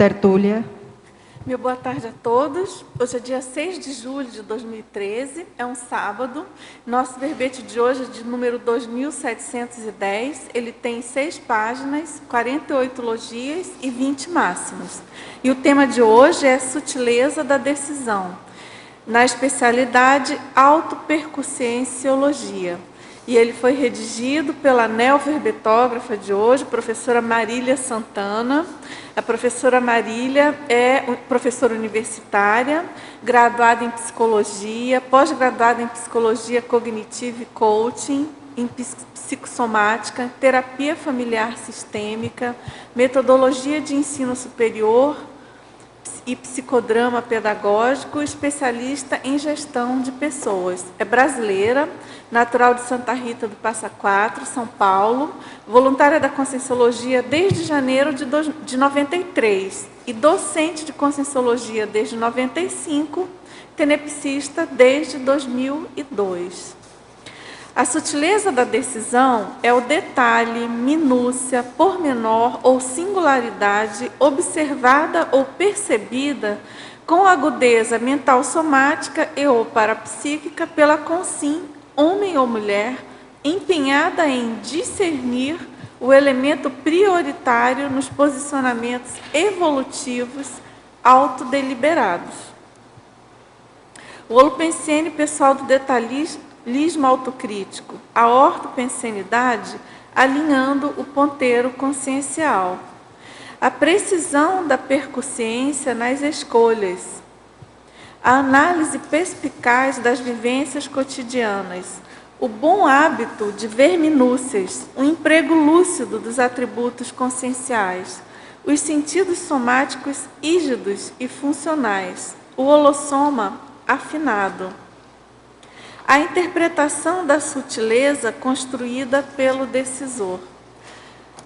tertúlia. Meu boa tarde a todos. Hoje é dia 6 de julho de 2013, é um sábado. Nosso verbete de hoje é de número 2710. Ele tem 6 páginas, 48 logias e 20 máximos. E o tema de hoje é sutileza da decisão, na especialidade autopercussienciologia. E ele foi redigido pela neoverbetógrafa de hoje, professora Marília Santana. A professora Marília é professora universitária, graduada em psicologia, pós-graduada em psicologia cognitiva e coaching, em psicossomática, terapia familiar sistêmica, metodologia de ensino superior e psicodrama pedagógico, especialista em gestão de pessoas. É brasileira, natural de Santa Rita do Passa Quatro, São Paulo, voluntária da Conscienciologia desde janeiro de 93 e docente de Conscienciologia desde 95, tenepsista desde 2002. A sutileza da decisão é o detalhe, minúcia, pormenor ou singularidade observada ou percebida com agudeza mental somática e ou parapsíquica pela consim, homem ou mulher, empenhada em discernir o elemento prioritário nos posicionamentos evolutivos autodeliberados. O holopensene pessoal do detalhismo autocrítico, a ortopensenidade, alinhando o ponteiro consciencial. A precisão da percussiência nas escolhas. A análise perspicaz das vivências cotidianas. O bom hábito de ver minúcias, o emprego lúcido dos atributos conscienciais. Os sentidos somáticos ígidos e funcionais. O holossoma afinado. A interpretação da sutileza construída pelo decisor.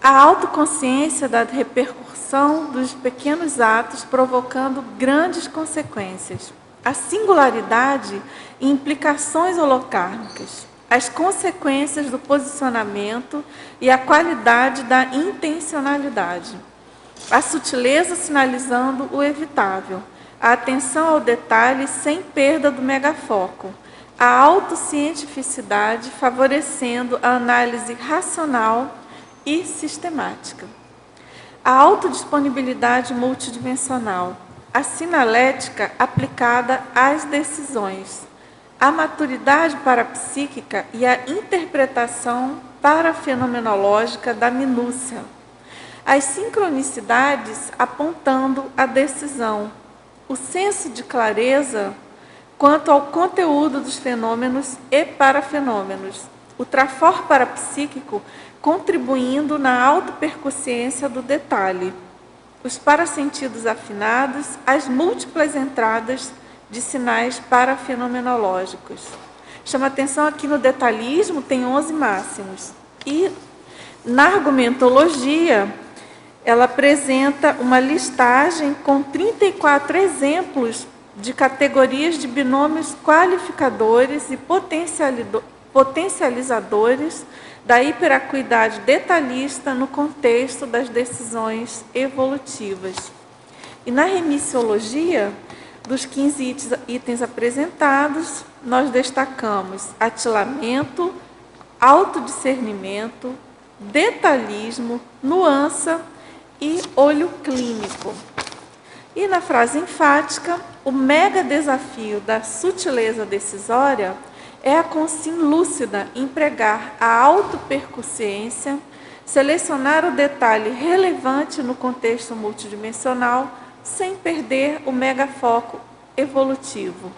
A autoconsciência da repercussão dos pequenos atos provocando grandes consequências. A singularidade e implicações holocármicas. As consequências do posicionamento e a qualidade da intencionalidade. A sutileza sinalizando o evitável. A atenção ao detalhe sem perda do megafoco. A autocientificidade favorecendo a análise racional e sistemática. A autodisponibilidade multidimensional. A sinalética aplicada às decisões. A maturidade parapsíquica e a interpretação parafenomenológica da minúcia. As sincronicidades apontando a decisão. O senso de clareza quanto ao conteúdo dos fenômenos e parafenômenos, o trafor parapsíquico contribuindo na autopercussiência do detalhe, os parasentidos afinados, as múltiplas entradas de sinais parafenomenológicos. Chama atenção aqui no detalhismo, tem 11 máximos. E na argumentologia, ela apresenta uma listagem com 34 exemplos de categorias de binômios qualificadores e potencializadores da hiperacuidade detalhista no contexto das decisões evolutivas. E na remissiologia, dos 15 itens apresentados, nós destacamos atilamento, autodiscernimento, detalhismo, nuança e olho clínico. E na frase enfática, o mega desafio da sutileza decisória é a consim lúcida empregar a autopercussiência, selecionar o detalhe relevante no contexto multidimensional, sem perder o megafoco evolutivo.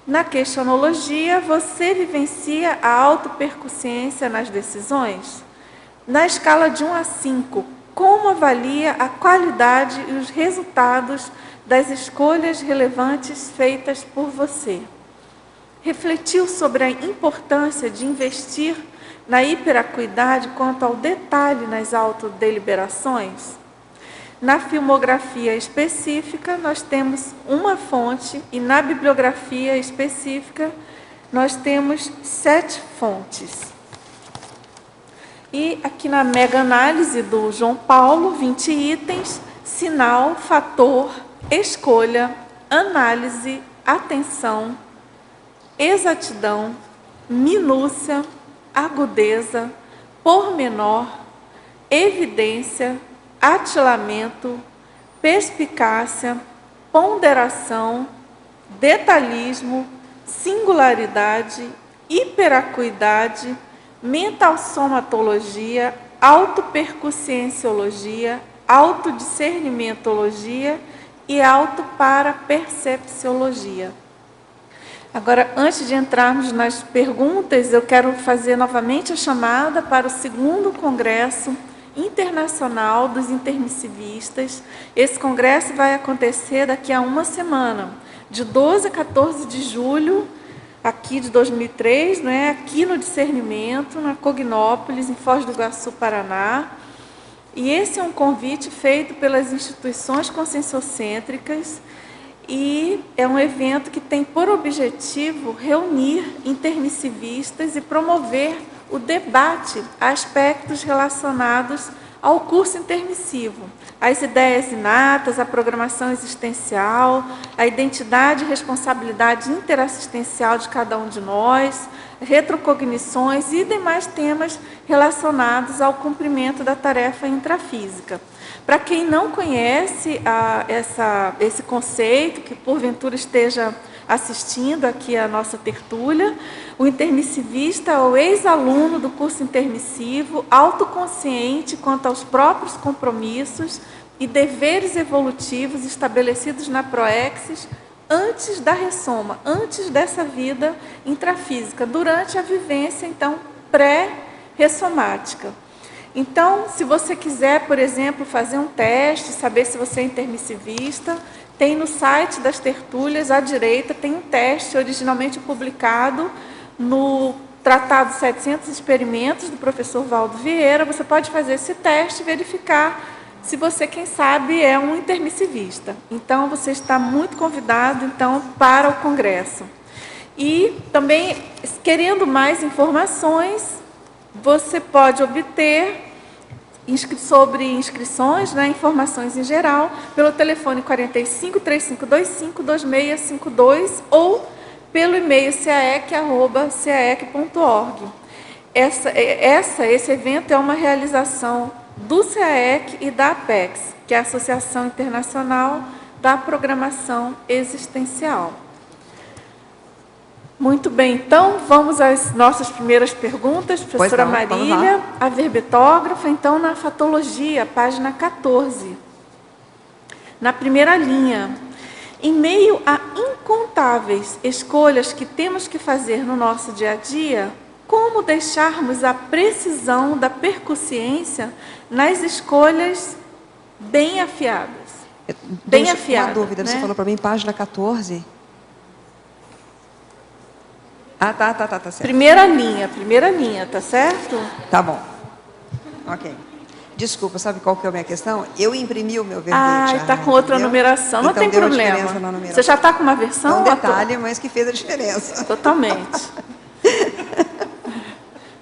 Na questionologia, você vivencia a autopercussiência nas decisões? Na escala de 1 a 5, como avalia a qualidade e os resultados das escolhas relevantes feitas por você? Refletiu sobre a importância de investir na hiperacuidade quanto ao detalhe nas autodeliberações? Na filmografia específica, nós temos uma fonte e na bibliografia específica, nós temos 7 fontes. E aqui na mega análise do João Paulo, 20 itens, sinal, fator, escolha, análise, atenção, exatidão, minúcia, agudeza, pormenor, evidência, atilamento, perspicácia, ponderação, detalhismo, singularidade, hiperacuidade, mentalsomatologia, autopercussienciologia, autodiscernimentologia e autoparapercepciologia. Agora, antes de entrarmos nas perguntas, eu quero fazer novamente a chamada para o 2º Congresso Internacional dos Intermissivistas. Esse congresso vai acontecer daqui a uma semana, de 12 a 14 de julho, aqui de 2003, né, aqui no Discernimento, na Cognópolis, em Foz do Iguaçu, Paraná. E esse é um convite feito pelas instituições conscienciocêntricas e é um evento que tem por objetivo reunir intermissivistas e promover o debate a aspectos relacionados ao curso intermissivo, as ideias inatas, a programação existencial, a identidade e responsabilidade interassistencial de cada um de nós, retrocognições e demais temas relacionados ao cumprimento da tarefa intrafísica. Para quem não conhece esse conceito, que porventura esteja assistindo aqui a nossa tertúlia, o intermissivista é o ex-aluno do curso intermissivo, autoconsciente quanto aos próprios compromissos e deveres evolutivos estabelecidos na Proexis antes da ressoma, antes dessa vida intrafísica, durante a vivência, então, pré-ressomática. Então, se você quiser, por exemplo, fazer um teste, saber se você é intermissivista, tem no site das tertúlias, à direita, tem um teste originalmente publicado no Tratado 700 Experimentos, do professor Valdo Vieira. Você pode fazer esse teste e verificar se você, quem sabe, é um intermissivista. Então, você está muito convidado, então, para o congresso. E também, querendo mais informações, você pode obter sobre inscrições, né, informações em geral, pelo telefone 45 3525 2652 ou pelo e-mail caec@caec.org. Esse evento é uma realização do CAEC e da APEX, que é a Associação Internacional da Programação Existencial. Muito bem, então, vamos às nossas primeiras perguntas. Professora Marília, a verbetógrafa, então, na fatologia, página 14. Na primeira linha, em meio a incontáveis escolhas que temos que fazer no nosso dia a dia, como deixarmos a precisão da percussiência nas escolhas bem afiadas? Bem afiadas. Uma dúvida, você falou para mim, página 14? Ah, tá certo. Primeira linha, tá certo? Tá bom. Ok. Desculpa, sabe qual que é a minha questão? Eu imprimi o meu verbete. Ah, está com outra numeração, então, não tem problema. Você já está com uma versão? É um detalhe, mas que fez a diferença. Totalmente.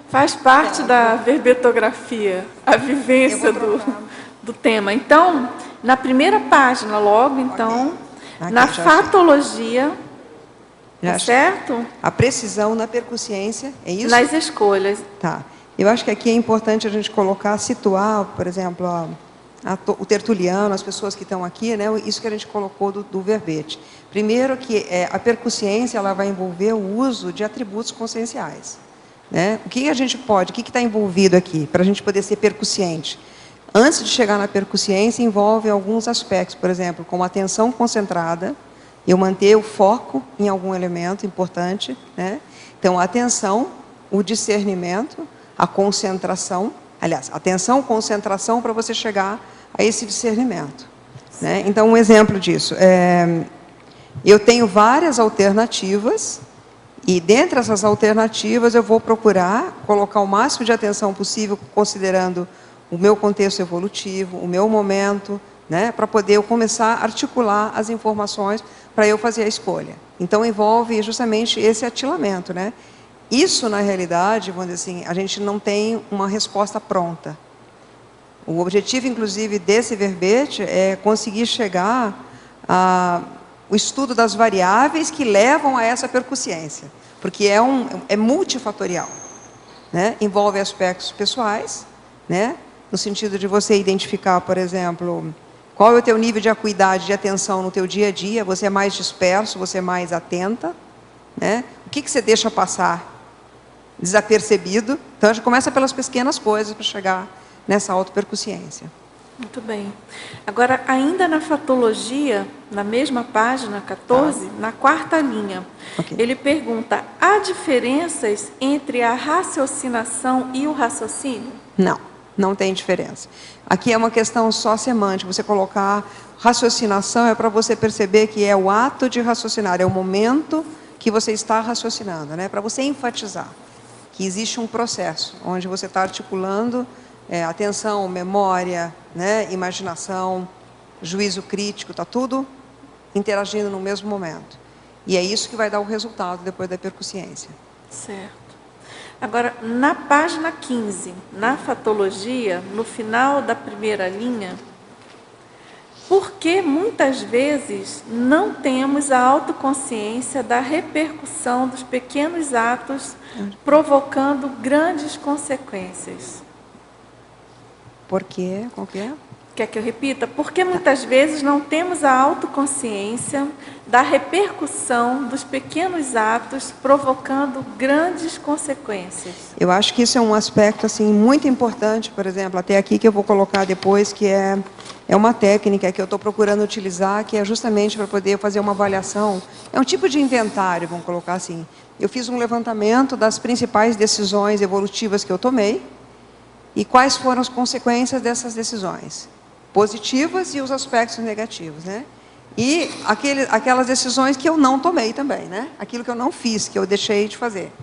Faz parte da verbetografia, a vivência do tema. Então, na primeira página, logo, então, okay. Na fatologia... Tá certo? A precisão na percussiência, é isso? Nas escolhas. Tá. Eu acho que aqui é importante a gente colocar, situar, por exemplo, o tertuliano, as pessoas que estão aqui, né? Isso que a gente colocou do verbete. Primeiro que a percussiência ela vai envolver o uso de atributos conscienciais. Né? O que a gente pode, o que está envolvido aqui, para a gente poder ser percussiente? Antes de chegar na percussiência, envolve alguns aspectos, por exemplo, como atenção concentrada, eu manter o foco em algum elemento importante, né? Então, a atenção, o discernimento, a concentração, aliás, atenção, concentração para você chegar a esse discernimento. Né? Então, um exemplo disso, eu tenho várias alternativas e, dentre essas alternativas, eu vou procurar colocar o máximo de atenção possível, considerando o meu contexto evolutivo, o meu momento, né? Para poder eu começar a articular as informações para eu fazer a escolha. Então, envolve justamente esse atilamento, né? Isso, na realidade, vamos dizer assim, a gente não tem uma resposta pronta. O objetivo, inclusive, desse verbete é conseguir chegar ao estudo das variáveis que levam a essa percussiência, porque é multifatorial, né? Envolve aspectos pessoais, né? No sentido de você identificar, por exemplo, qual é o teu nível de acuidade, de atenção no teu dia a dia, você é mais disperso, você é mais atenta, né? O que você deixa passar desapercebido? Então, a gente começa pelas pequenas coisas para chegar nessa autopercussiência. Muito bem. Agora, ainda na fatologia, na mesma página 14, na quarta linha, ele pergunta: há diferenças entre a raciocinação e o raciocínio? Não, não tem diferença. Aqui é uma questão só semântica. Você colocar raciocinação é para você perceber que é o ato de raciocinar, é o momento que você está raciocinando, né? Para você enfatizar que existe um processo onde você está articulando atenção, memória, né, imaginação, juízo crítico, está tudo interagindo no mesmo momento. E é isso que vai dar o resultado depois da percussiência. Certo. Agora, na página 15, na fatologia, no final da primeira linha, por que muitas vezes não temos a autoconsciência da repercussão dos pequenos atos provocando grandes consequências? Por quê? Qual que é? Quer que eu repita? Porque muitas vezes não temos a autoconsciência da repercussão dos pequenos atos provocando grandes consequências. Eu acho que isso é um aspecto assim muito importante, por exemplo, até aqui que eu vou colocar depois, que é uma técnica que eu estou procurando utilizar, que é justamente para poder fazer uma avaliação. É um tipo de inventário, vamos colocar assim. Eu fiz um levantamento das principais decisões evolutivas que eu tomei, e quais foram as consequências dessas decisões, positivas e os aspectos negativos, né? E aquelas decisões que eu não tomei também, né? Aquilo que eu não fiz, que eu deixei de fazer.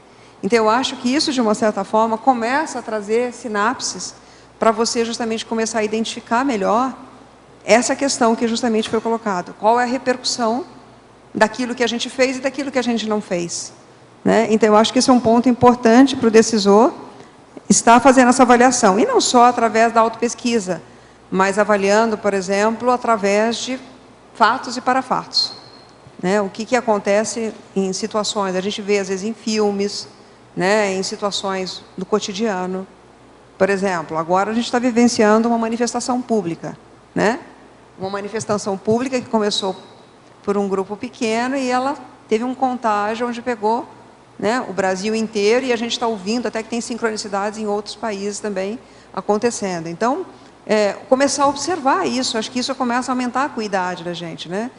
Então, eu acho que isso, de uma certa forma, começa a trazer sinapses para você justamente começar a identificar melhor essa questão que justamente foi colocada. Qual é a repercussão daquilo que a gente fez e daquilo que a gente não fez, né? Então, eu acho que esse é um ponto importante para o decisor está fazendo essa avaliação, e não só através da autopesquisa, mas avaliando, por exemplo, através de fatos e parafatos, né? O que acontece em situações, a gente vê às vezes em filmes, né? Em situações do cotidiano. Por exemplo, agora a gente está vivenciando uma manifestação pública, né? Uma manifestação pública que começou por um grupo pequeno e ela teve um contágio onde pegou, né, o Brasil inteiro, e a gente está ouvindo até que tem sincronicidades em outros países também acontecendo. Então, começar a observar isso, acho que isso começa a aumentar a acuidade da gente, né?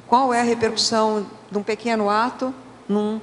Qual é a repercussão de um pequeno ato num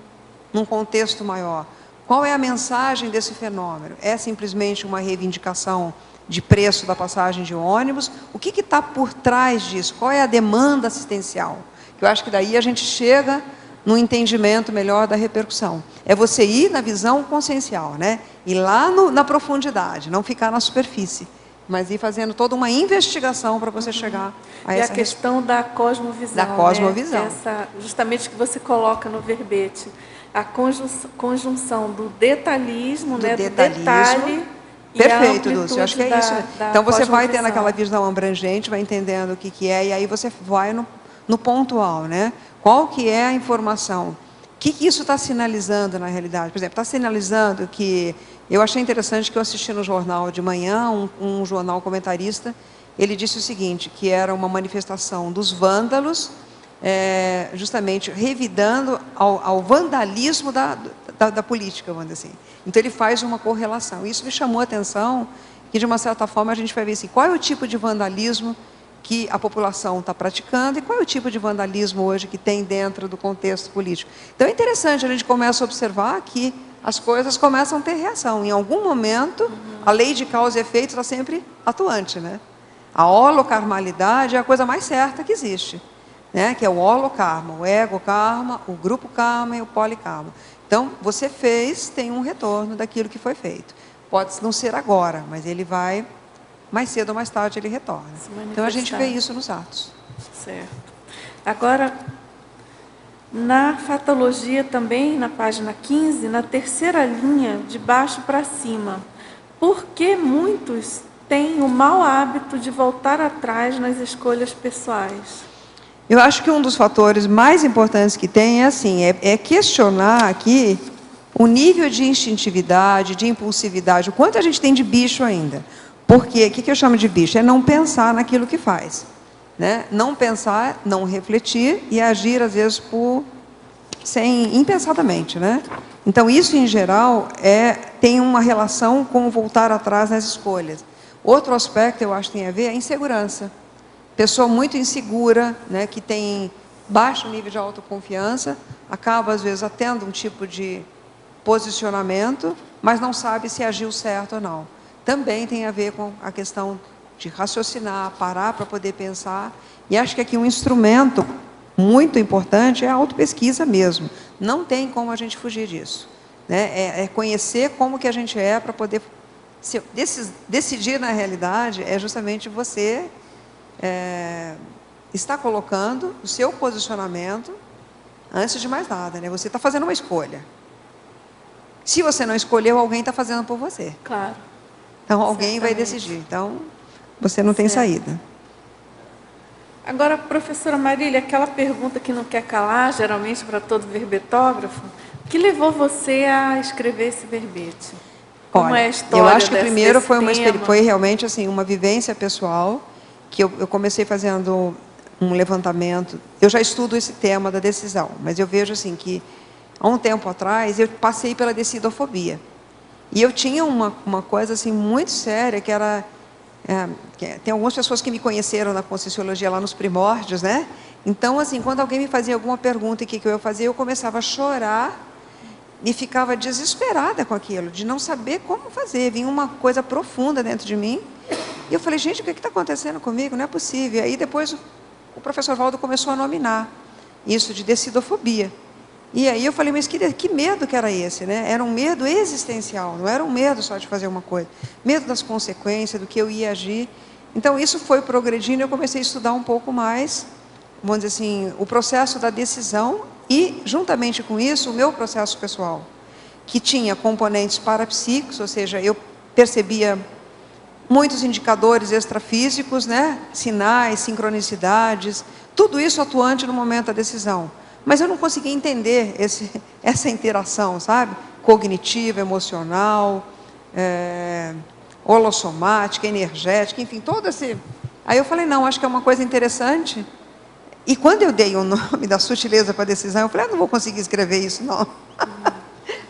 contexto maior? Qual é a mensagem desse fenômeno? É simplesmente uma reivindicação de preço da passagem de ônibus? O que está por trás disso? Qual é a demanda assistencial? Que eu acho que daí a gente chega no entendimento melhor da repercussão. É você ir na visão consciencial, né? Ir lá na profundidade, não ficar na superfície, mas ir fazendo toda uma investigação para você chegar a essa... E a questão da cosmovisão. Da cosmovisão. Né? Justamente que você coloca no verbete. A conjunção do detalhismo, né? Do detalhe. Perfeito, Dulce, eu acho que é isso. Então, você vai tendo aquela visão abrangente, vai entendendo o que é, e aí você vai no pontual, né? Qual que é a informação? O que isso está sinalizando na realidade? Por exemplo, está sinalizando que... Eu achei interessante que eu assisti no jornal de manhã, um jornal comentarista, ele disse o seguinte, que era uma manifestação dos vândalos, justamente revidando ao vandalismo da política, vamos dizer assim. Então, ele faz uma correlação. Isso me chamou a atenção, que de uma certa forma a gente vai ver assim, qual é o tipo de vandalismo que a população está praticando e qual é o tipo de vandalismo hoje que tem dentro do contexto político. Então, é interessante, a gente começa a observar que as coisas começam a ter reação. Em algum momento, a lei de causa e efeito está sempre atuante, né? A holocarmalidade é a coisa mais certa que existe, né? Que é o holokarma, o ego-karma, o grupo-karma e o polikarma. Então, você fez, tem um retorno daquilo que foi feito. Pode não ser agora, mas ele vai... mais cedo ou mais tarde ele retorna. Então, a gente vê isso nos atos. Certo. Agora, na fatologia também, na página 15, na terceira linha, de baixo para cima, por que muitos tem o mau hábito de voltar atrás nas escolhas pessoais? Eu acho que um dos fatores mais importantes que tem é questionar aqui o nível de instintividade, de impulsividade, o quanto a gente tem de bicho ainda. Porque, o que eu chamo de bicho? É não pensar naquilo que faz. Né? Não pensar, não refletir e agir, às vezes, impensadamente. Né? Então, isso, em geral, tem uma relação com voltar atrás nas escolhas. Outro aspecto, eu acho que tem a ver, é a insegurança. Pessoa muito insegura, né, que tem baixo nível de autoconfiança, acaba, às vezes, tendo um tipo de posicionamento, mas não sabe se agiu certo ou não. Também tem a ver com a questão de raciocinar, parar para poder pensar. E acho que aqui um instrumento muito importante é a autopesquisa mesmo. Não tem como a gente fugir disso. Né? É conhecer como que a gente é para poder... decidir na realidade é justamente você está colocando o seu posicionamento antes de mais nada. Né? Você está fazendo uma escolha. Se você não escolheu, alguém está fazendo por você. Claro. Então, alguém vai decidir. Então, você não tem saída. Agora, professora Marília, aquela pergunta que não quer calar, geralmente para todo verbetógrafo, o que levou você a escrever esse verbete? Como é a história? Eu acho que primeiro foi foi realmente assim, uma vivência pessoal, que eu comecei fazendo um levantamento. Eu já estudo esse tema da decisão, mas eu vejo assim que, há um tempo atrás, eu passei pela decidofobia. E eu tinha uma coisa assim muito séria, que era... tem algumas pessoas que me conheceram na Conscienciologia lá nos primórdios, né? Então, assim, quando alguém me fazia alguma pergunta e o que eu ia fazer, eu começava a chorar e ficava desesperada com aquilo, de não saber como fazer. Vinha uma coisa profunda dentro de mim. E eu falei, gente, o que está acontecendo comigo? Não é possível. E aí depois o professor Valdo começou a nominar isso de decidofobia. E aí eu falei, mas que medo que era esse, né? Era um medo existencial, não era um medo só de fazer uma coisa. Medo das consequências, do que eu ia agir. Então, isso foi progredindo, eu comecei a estudar um pouco mais, vamos dizer assim, o processo da decisão e, juntamente com isso, o meu processo pessoal, que tinha componentes parapsíquicos, ou seja, eu percebia muitos indicadores extrafísicos, né? Sinais, sincronicidades, tudo isso atuante no momento da decisão. Mas eu não conseguia entender essa interação, sabe? Cognitiva, emocional, holossomática, energética, enfim, todo esse... Aí eu falei, não, acho que é uma coisa interessante. E quando eu dei o nome da sutileza para a decisão, eu falei, não vou conseguir escrever isso, não.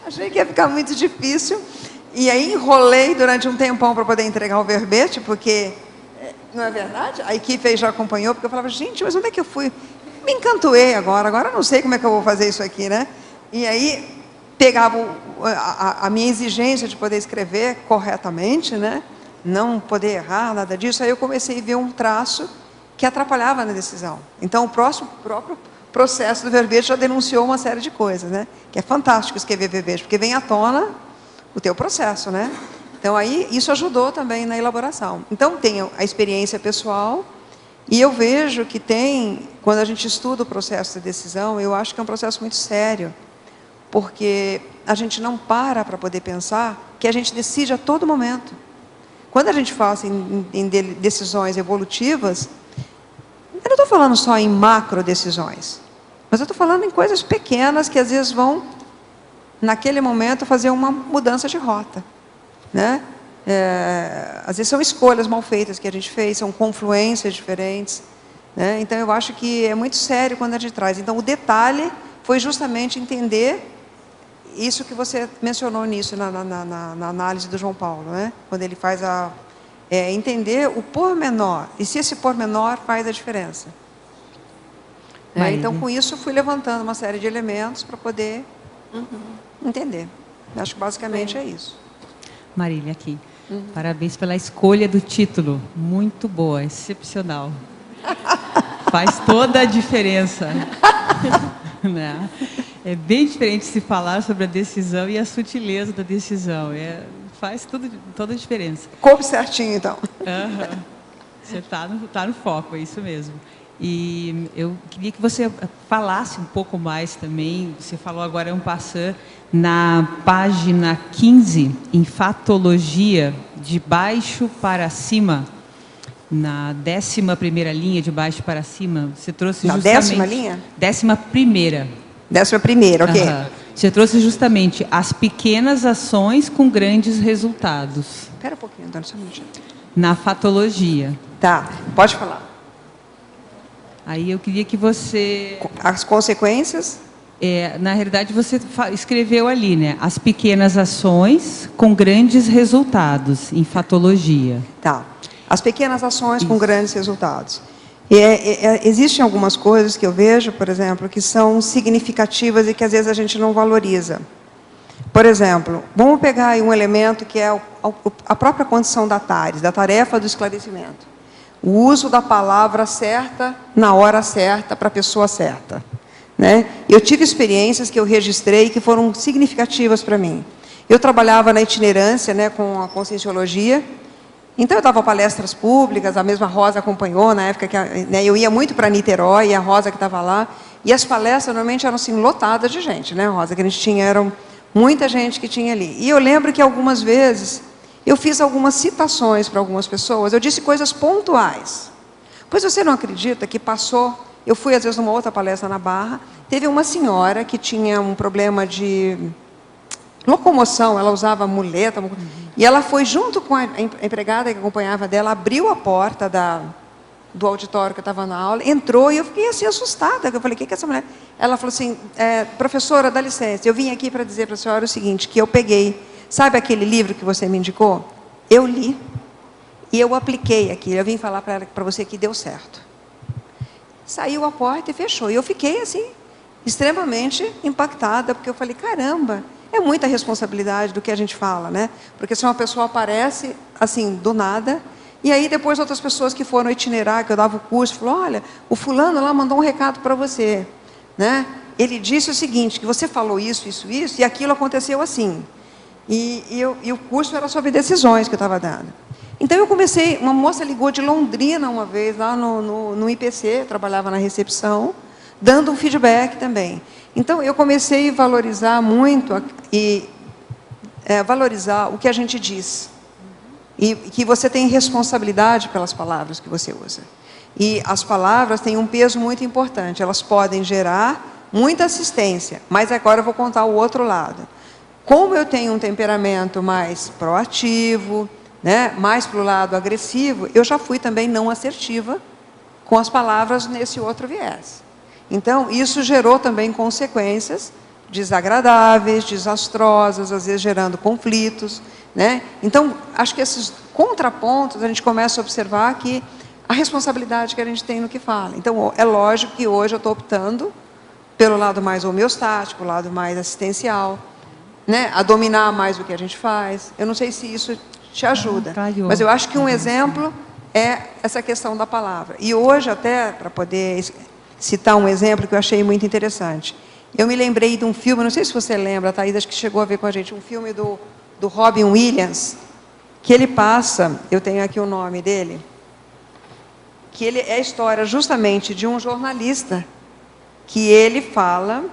Achei que ia ficar muito difícil. E aí enrolei durante um tempão para poder entregar o verbete, porque, não é verdade? A equipe aí já acompanhou, porque eu falava, gente, mas onde é que eu fui? Me encantoei agora eu não sei como é que eu vou fazer isso aqui, né? E aí pegava a minha exigência de poder escrever corretamente, né? Não poder errar, nada disso. Aí eu comecei a ver um traço que atrapalhava na decisão. Então, o próprio processo do verbete já denunciou uma série de coisas, né? Que é fantástico escrever verbete, porque vem à tona o teu processo, né? Então, aí, isso ajudou também na elaboração. Então, tem a experiência pessoal, e eu vejo que quando a gente estuda o processo de decisão, eu acho que é um processo muito sério, porque a gente não para poder pensar que a gente decide a todo momento. Quando a gente fala em decisões evolutivas, eu não estou falando só em macro decisões, mas eu estou falando em coisas pequenas que às vezes vão, naquele momento, fazer uma mudança de rota, né? Às vezes são escolhas mal feitas que a gente fez, são confluências diferentes, né? Então eu acho que é muito sério quando a gente traz. Então o detalhe foi justamente entender isso que você mencionou nisso na análise do João Paulo, né? Quando ele faz entender o pormenor, e se esse pormenor faz a diferença. Então com isso eu fui levantando uma série de elementos para poder entender. Acho que basicamente é isso. Marília, aqui. Parabéns pela escolha do título. Muito boa, excepcional. Faz toda a diferença. Né? É bem diferente se falar sobre a decisão e a sutileza da decisão. Faz toda a diferença. Coube certinho, então. Você está no foco, é isso mesmo. E eu queria que você falasse um pouco mais também, você falou agora um passant, na página 15, enfatologia, de baixo para cima, na 11ª linha, de baixo para cima, você trouxe Na justamente... 10ª linha? 11ª. 11ª, ok. Você trouxe justamente as pequenas ações com grandes resultados. Espera um pouquinho, Antônio, só um minutinho. Na fatologia. Tá, pode falar. Aí eu queria que você... As consequências? Na realidade, você escreveu ali, né? As pequenas ações com grandes resultados em fatologia. Tá. As pequenas ações com grandes resultados. Existem algumas coisas que eu vejo, por exemplo, que são significativas e que às vezes a gente não valoriza. Por exemplo, vamos pegar aí um elemento que é a própria condição da TARES, da tarefa do esclarecimento. O uso da palavra certa, na hora certa, para a pessoa certa. Né? Eu tive experiências que eu registrei que foram significativas para mim. Eu trabalhava na itinerância, né, com a conscienciologia. Então, eu dava palestras públicas, a mesma Rosa acompanhou, na época que né, eu ia muito para Niterói, e a Rosa que estava lá, e as palestras normalmente eram assim, lotadas de gente, né, Rosa, que a gente tinha, eram muita gente que tinha ali. E eu lembro que algumas vezes, eu fiz algumas citações para algumas pessoas, eu disse coisas pontuais. Pois você não acredita que passou, eu fui às vezes numa outra palestra na Barra, teve uma senhora que tinha um problema de locomoção, ela usava muleta, e ela foi junto com a empregada que acompanhava dela, abriu a porta do auditório que eu estava na aula, entrou e eu fiquei assim assustada, eu falei, o que é essa mulher? Ela falou assim, professora, dá licença, eu vim aqui para dizer para a senhora o seguinte, que eu peguei, sabe aquele livro que você me indicou? Eu li e eu apliquei aquilo, eu vim falar para você que deu certo. Saiu a porta e fechou, e eu fiquei assim, extremamente impactada, porque eu falei, caramba, é muita responsabilidade do que a gente fala, né? Porque se uma pessoa aparece, assim, do nada, e aí depois outras pessoas que foram itinerar, que eu dava o curso, falaram, olha, o fulano lá mandou um recado para você, né? Ele disse o seguinte, que você falou isso, isso, isso, e aquilo aconteceu assim. E o curso era sobre decisões que eu estava dando. Então eu comecei, uma moça ligou de Londrina uma vez, lá no IPC, trabalhava na recepção, dando um feedback também. Então, eu comecei a valorizar muito valorizar o que a gente diz. E que você tem responsabilidade pelas palavras que você usa. E as palavras têm um peso muito importante. Elas podem gerar muita assistência. Mas agora eu vou contar o outro lado. Como eu tenho um temperamento mais proativo, né, mais para o lado agressivo, eu já fui também não assertiva com as palavras nesse outro viés. Então, isso gerou também consequências desagradáveis, desastrosas, às vezes gerando conflitos, né? Então, acho que esses contrapontos, a gente começa a observar que a responsabilidade que a gente tem no que fala. Então, é lógico que hoje eu estou optando pelo lado mais homeostático, o lado mais assistencial, né? A dominar mais o que a gente faz. Eu não sei se isso te ajuda, mas eu acho que um exemplo é essa questão da palavra. E hoje, até, para poder citar um exemplo que eu achei muito interessante. Eu me lembrei de um filme, não sei se você lembra, Thaís, acho que chegou a ver com a gente, um filme do Robin Williams, que ele passa, eu tenho aqui o nome dele, que ele é a história justamente de um jornalista, que ele fala,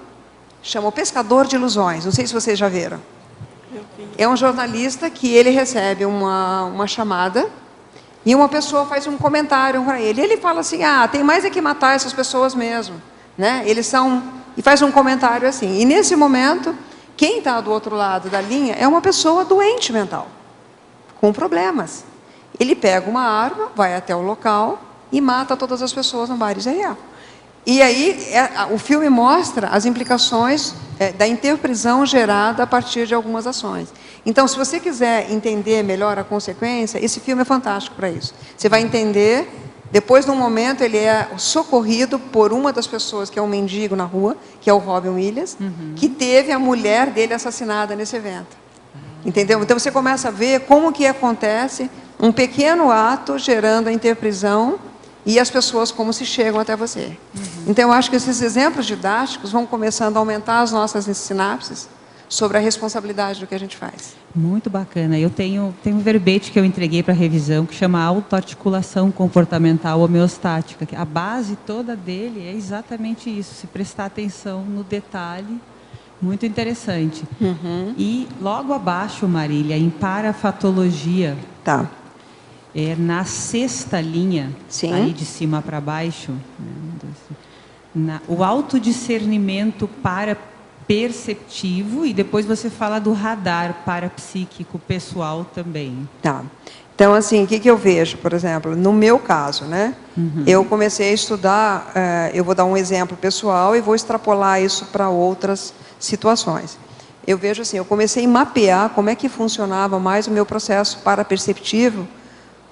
chama O Pescador de Ilusões, não sei se vocês já viram. É um jornalista que ele recebe uma chamada, e uma pessoa faz um comentário para ele. E ele fala assim, tem mais é que matar essas pessoas mesmo. Né? Eles são... E faz um comentário assim. E nesse momento, quem está do outro lado da linha é uma pessoa doente mental, com problemas. Ele pega uma arma, vai até o local e mata todas as pessoas no bar. Isso é real. E aí, o filme mostra as implicações da interprisão gerada a partir de algumas ações. Então, se você quiser entender melhor a consequência, esse filme é fantástico para isso. Você vai entender, depois de um momento, ele é socorrido por uma das pessoas, que é um mendigo na rua, que é o Robin Williams, que teve a mulher dele assassinada nesse evento. Entendeu? Então, você começa a ver como que acontece um pequeno ato gerando a interprisão e as pessoas como se chegam até você. Então, eu acho que esses exemplos didáticos vão começando a aumentar as nossas sinapses, sobre a responsabilidade do que a gente faz. Muito bacana. Eu tenho um verbete que eu entreguei para revisão que chama autoarticulação comportamental homeostática. Que a base toda dele é exatamente isso, se prestar atenção no detalhe. Muito interessante. E logo abaixo, Marília, em parafatologia, Tá. na 6ª linha, Sim. aí de cima para baixo, o autodiscernimento para perceptivo, e depois você fala do radar parapsíquico pessoal também. Tá. Então, assim, o que eu vejo, por exemplo, no meu caso, né? Eu comecei a estudar, eu vou dar um exemplo pessoal e vou extrapolar isso para outras situações. Eu vejo assim, eu comecei a mapear como é que funcionava mais o meu processo paraperceptivo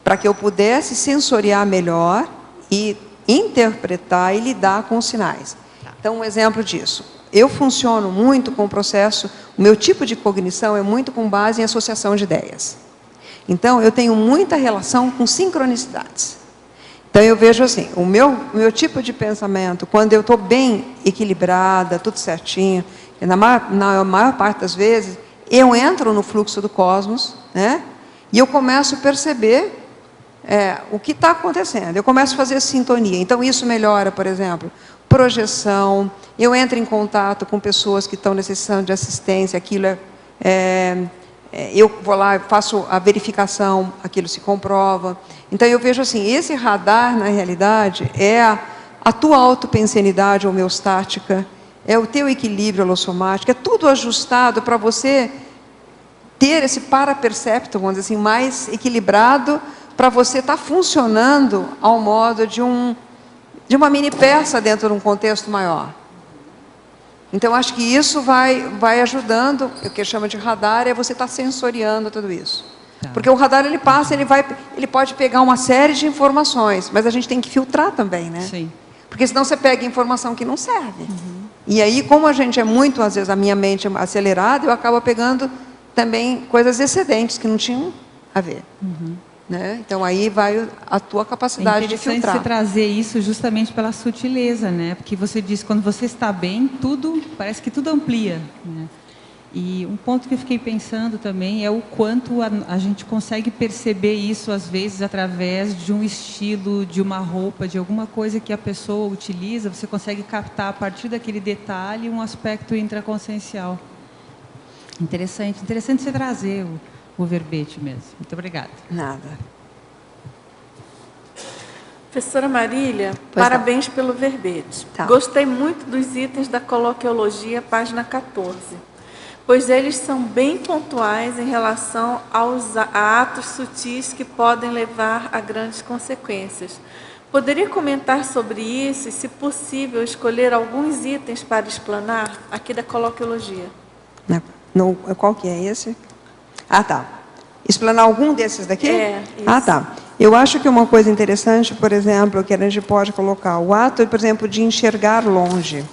para que eu pudesse sensoriar melhor e interpretar e lidar com os sinais. Então, um exemplo disso. Eu funciono muito com o processo, o meu tipo de cognição é muito com base em associação de ideias. Então, eu tenho muita relação com sincronicidades. Então, eu vejo assim, o meu tipo de pensamento, quando eu estou bem equilibrada, tudo certinho, na maior parte das vezes, eu entro no fluxo do cosmos, né? E eu começo a perceber o que está acontecendo. Eu começo a fazer sintonia. Então, isso melhora, por exemplo, projeção. Eu entro em contato com pessoas que estão necessitando de assistência. Aquilo eu vou lá, faço a verificação, aquilo se comprova. Então, eu vejo assim, esse radar, na realidade, é a tua autopensenidade homeostática, é o teu equilíbrio holossomático, é tudo ajustado para você ter esse parapercepto, vamos dizer assim, mais equilibrado, para você estar funcionando ao modo de uma mini peça dentro de um contexto maior. Então, acho que isso vai ajudando, o que chama de radar, é você estar sensoriando tudo isso. Tá. Porque o radar, ele passa, ele pode pegar uma série de informações, mas a gente tem que filtrar também, né? Sim. Porque senão você pega informação que não serve. E aí, como a gente é muito, às vezes, a minha mente é acelerada, eu acabo pegando também coisas excedentes que não tinham a ver. Né? Então, aí vai a tua capacidade de filtrar. É interessante você trazer isso justamente pela sutileza, né? Porque você diz, quando você está bem, parece que tudo amplia, né? E um ponto que eu fiquei pensando também é o quanto a gente consegue perceber isso, às vezes, através de um estilo, de uma roupa, de alguma coisa que a pessoa utiliza, você consegue captar, a partir daquele detalhe, um aspecto intraconsciencial. Interessante você trazer o verbete mesmo. Muito obrigada. Nada. Professora Marília, Pois parabéns pelo verbete. Tá. Gostei muito dos itens da coloquiologia, página 14, pois eles são bem pontuais em relação a atos sutis que podem levar a grandes consequências. Poderia comentar sobre isso e, se possível, escolher alguns itens para explanar aqui da coloquiologia? Qual que é esse? Ah, tá. Explanar algum desses daqui? Isso. Ah, tá. Eu acho que uma coisa interessante, por exemplo, que a gente pode colocar, o ato, por exemplo, de enxergar longe.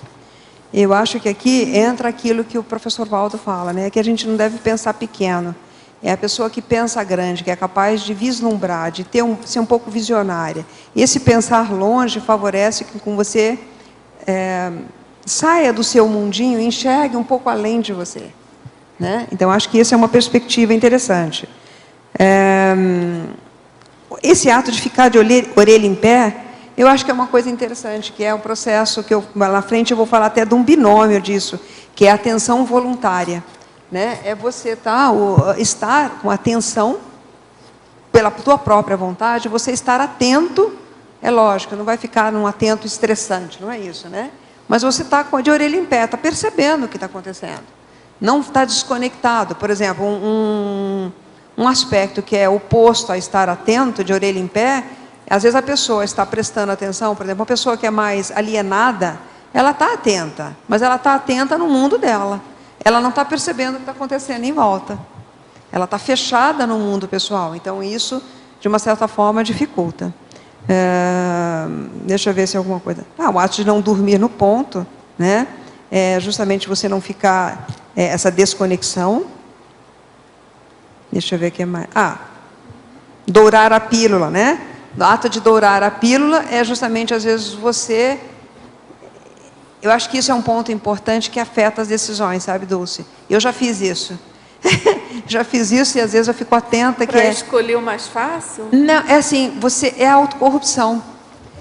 Eu acho que aqui entra aquilo que o professor Valdo fala, né? Que a gente não deve pensar pequeno. É a pessoa que pensa grande, que é capaz de vislumbrar, de ser um pouco visionária. E esse pensar longe favorece que você saia do seu mundinho e enxergue um pouco além de você. Né? Então, acho que essa é uma perspectiva interessante. Esse ato de ficar de orelha em pé, eu acho que é uma coisa interessante, que é um processo que lá na frente eu vou falar até de um binômio disso, que é a atenção voluntária. Né? É você estar com atenção, pela tua própria vontade, você estar atento, é lógico, não vai ficar num atento estressante, não é isso, né? Mas você está de orelha em pé, está percebendo o que está acontecendo. Não está desconectado. Por exemplo, um aspecto que é oposto a estar atento, de orelha em pé, às vezes a pessoa está prestando atenção, por exemplo, uma pessoa que é mais alienada, ela está atenta, mas ela está atenta no mundo dela. Ela não está percebendo o que está acontecendo em volta. Ela está fechada no mundo pessoal. Então, isso, de uma certa forma, dificulta. Deixa eu ver se é alguma coisa. O ato de não dormir no ponto, né? É justamente você não ficar... essa desconexão. Deixa eu ver o que mais. Dourar a pílula, né? O ato de dourar a pílula é justamente, às vezes, você eu acho que isso é um ponto importante que afeta as decisões, sabe, Dulce? Eu já fiz isso. Já fiz isso e às vezes eu fico atenta que Para escolher o mais fácil? Não, é assim, é autocorrupção.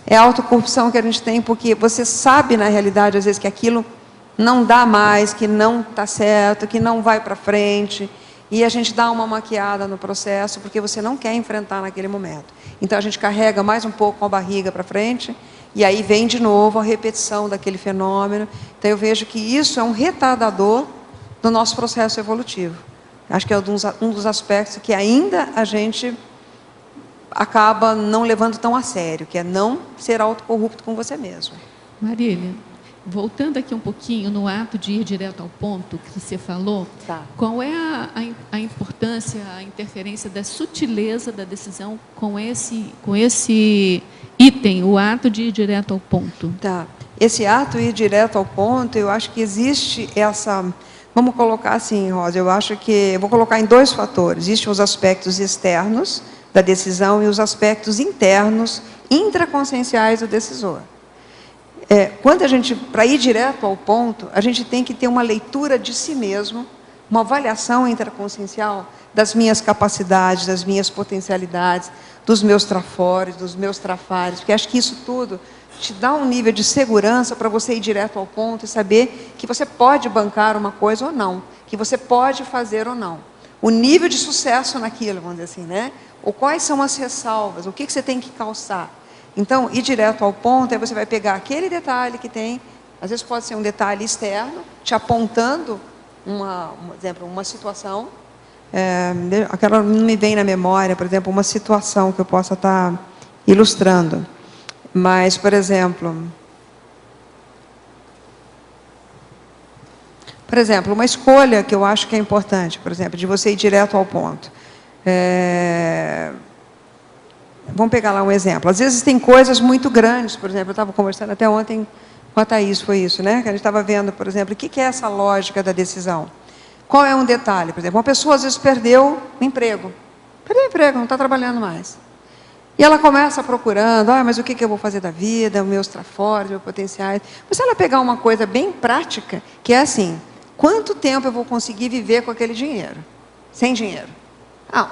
É a autocorrupção que a gente tem, porque você sabe, na realidade, às vezes, que aquilo não dá mais, que não está certo, que não vai para frente. E a gente dá uma maquiada no processo, porque você não quer enfrentar naquele momento. Então, a gente carrega mais um pouco a barriga para frente, e aí vem de novo a repetição daquele fenômeno. Então, eu vejo que isso é um retardador do nosso processo evolutivo. Acho que é um dos aspectos que ainda a gente acaba não levando tão a sério, que é não ser autocorrupto com você mesmo. Marília, voltando aqui um pouquinho no ato de ir direto ao ponto que você falou, Tá. qual é a importância, a interferência da sutileza da decisão com esse item, o ato de ir direto ao ponto? Tá. Esse ato ir direto ao ponto, eu acho que existe essa... Vamos colocar assim, Rosa, eu vou colocar em 2 fatores. Existem os aspectos externos da decisão e os aspectos internos, intraconscienciais do decisor. Quando para ir direto ao ponto, a gente tem que ter uma leitura de si mesmo, uma avaliação intraconsciencial das minhas capacidades, das minhas potencialidades, dos meus trafores, dos meus trafares, porque acho que isso tudo te dá um nível de segurança para você ir direto ao ponto e saber que você pode bancar uma coisa ou não, que você pode fazer ou não. O nível de sucesso naquilo, vamos dizer assim, né? Ou quais são as ressalvas, o que você tem que calçar. Então, ir direto ao ponto, aí você vai pegar aquele detalhe que tem, às vezes pode ser um detalhe externo, te apontando, exemplo, uma situação, aquela não me vem na memória, por exemplo, uma situação que eu possa estar ilustrando. Mas, por exemplo, uma escolha que eu acho que é importante, por exemplo, de você ir direto ao ponto. Vamos pegar lá um exemplo. Às vezes tem coisas muito grandes, por exemplo, eu estava conversando até ontem com a Thaís, foi isso, né? Que a gente estava vendo, por exemplo, o que é essa lógica da decisão. Qual é um detalhe? Por exemplo, uma pessoa às vezes perdeu o emprego. Perdeu o emprego, não está trabalhando mais. E ela começa procurando, mas o que eu vou fazer da vida, meus trafores, meus potenciais. Mas se ela pegar uma coisa bem prática, que é assim, quanto tempo eu vou conseguir viver com aquele dinheiro? Sem dinheiro.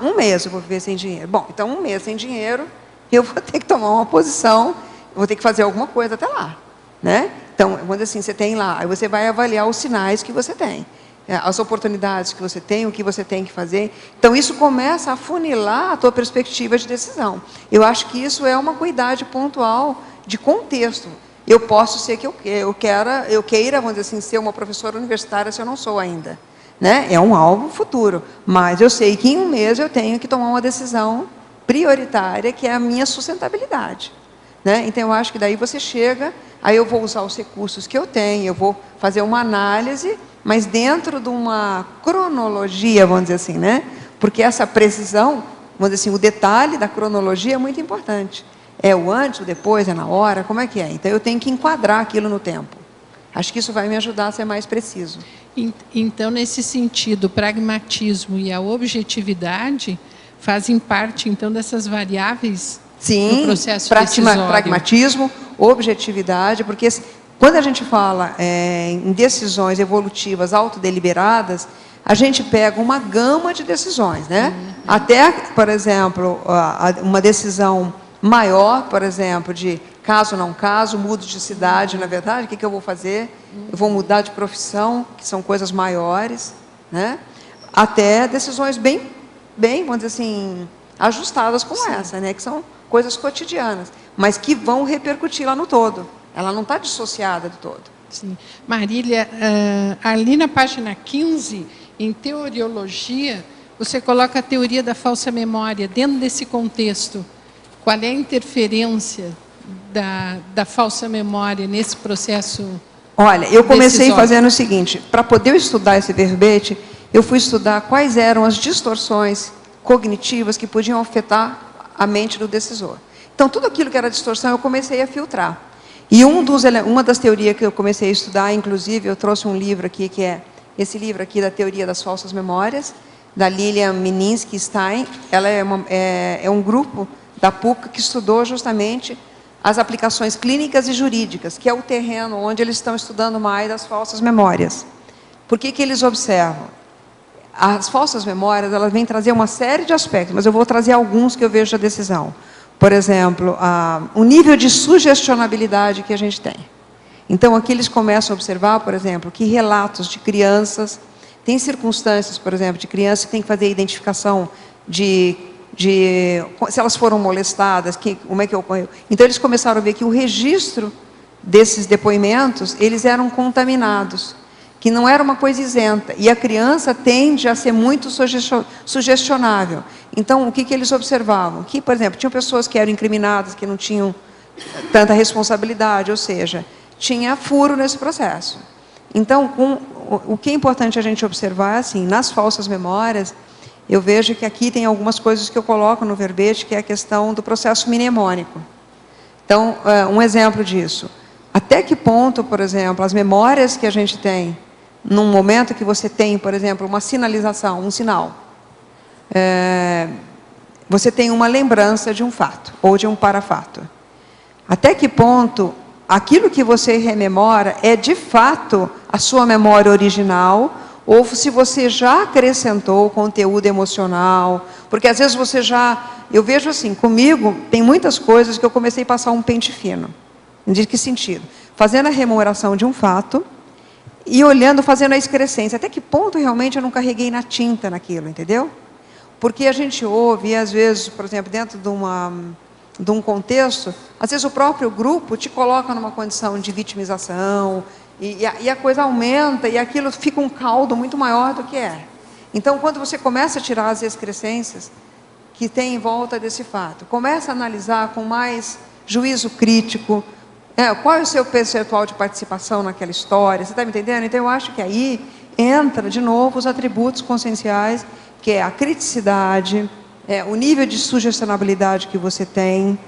1 mês eu vou viver sem dinheiro. Bom, então 1 mês sem dinheiro, eu vou ter que tomar uma posição, vou ter que fazer alguma coisa até lá. Né? Então, quando assim, você tem lá, aí você vai avaliar os sinais que você tem. As oportunidades que você tem, o que você tem que fazer. Então, isso começa a funilar a tua perspectiva de decisão. Eu acho que isso é uma cuidade pontual de contexto. Eu posso ser que eu queira, vamos dizer assim, ser uma professora universitária se eu não sou ainda. Né? É um alvo futuro. Mas eu sei que em 1 mês eu tenho que tomar uma decisão prioritária, que é a minha sustentabilidade. Né? Então, eu acho que daí você chega, aí eu vou usar os recursos que eu tenho, eu vou fazer uma análise, mas dentro de uma cronologia, vamos dizer assim, né? Porque essa precisão, vamos dizer assim, o detalhe da cronologia é muito importante. É o antes, o depois, é na hora, como é que é? Então, eu tenho que enquadrar aquilo no tempo. Acho que isso vai me ajudar a ser mais preciso. Então, nesse sentido, o pragmatismo e a objetividade fazem parte, então, dessas variáveis do processo decisório. Pragmatismo, objetividade, porque quando a gente fala em decisões evolutivas autodeliberadas, a gente pega uma gama de decisões, né? Até, por exemplo, uma decisão maior, por exemplo, de caso não caso, mudo de cidade, na verdade, o que eu vou fazer? Eu vou mudar de profissão, que são coisas maiores, né? Até decisões bem, vamos dizer assim, ajustadas como essa, né? Que são coisas cotidianas, mas que vão repercutir lá no todo. Ela não está dissociada do todo. Sim. Marília, ali na página 15, em teoriologia, você coloca a teoria da falsa memória. Dentro desse contexto, qual é a interferência da falsa memória nesse processo? Olha, eu comecei fazendo o seguinte, para poder estudar esse verbete, eu fui estudar quais eram as distorções cognitivas que podiam afetar a mente do decisor. Então, tudo aquilo que era distorção, eu comecei a filtrar. E uma das teorias que eu comecei a estudar, inclusive, eu trouxe um livro aqui, que é esse livro aqui da Teoria das Falsas Memórias, da Lilian Mininski Stein. Ela é um grupo da PUC que estudou justamente as aplicações clínicas e jurídicas, que é o terreno onde eles estão estudando mais as falsas memórias. Por que que eles observam? As falsas memórias, elas vêm trazer uma série de aspectos, mas eu vou trazer alguns que eu vejo da decisão. Por exemplo, o nível de sugestionabilidade que a gente tem. Então, aqui eles começam a observar, por exemplo, que relatos de crianças, tem circunstâncias, por exemplo, de crianças que têm que fazer a identificação de se elas foram molestadas, como é que ocorreu. Então, eles começaram a ver que o registro desses depoimentos, eles eram contaminados, que não era uma coisa isenta, e a criança tende a ser muito sugestionável. Então, o que que eles observavam? Que, por exemplo, tinham pessoas que eram incriminadas, que não tinham tanta responsabilidade, ou seja, tinha furo nesse processo. Então, o que é importante a gente observar, assim, nas falsas memórias, eu vejo que aqui tem algumas coisas que eu coloco no verbete, que é a questão do processo mnemônico. Então, um exemplo disso. Até que ponto, por exemplo, as memórias que a gente tem, num momento que você tem, por exemplo, uma sinalização, um sinal, você tem uma lembrança de um fato, ou de um parafato. Até que ponto aquilo que você rememora é, de fato, a sua memória original, ou se você já acrescentou conteúdo emocional, porque às vezes você já... Eu vejo assim, comigo, tem muitas coisas que eu comecei a passar um pente fino. De que sentido? Fazendo a rememoração de um fato e olhando, fazendo a excrescência. Até que ponto realmente eu não carreguei na tinta naquilo, entendeu? Porque a gente ouve, e às vezes, por exemplo, dentro de um contexto, às vezes o próprio grupo te coloca numa condição de vitimização, e a coisa aumenta, e aquilo fica um caldo muito maior do que é. Então, quando você começa a tirar as excrescências que tem em volta desse fato, começa a analisar com mais juízo crítico, qual é o seu percentual de participação naquela história, você está me entendendo? Então, eu acho que aí entra, de novo, os atributos conscienciais, que é a criticidade, o nível de sugestionabilidade que você tem,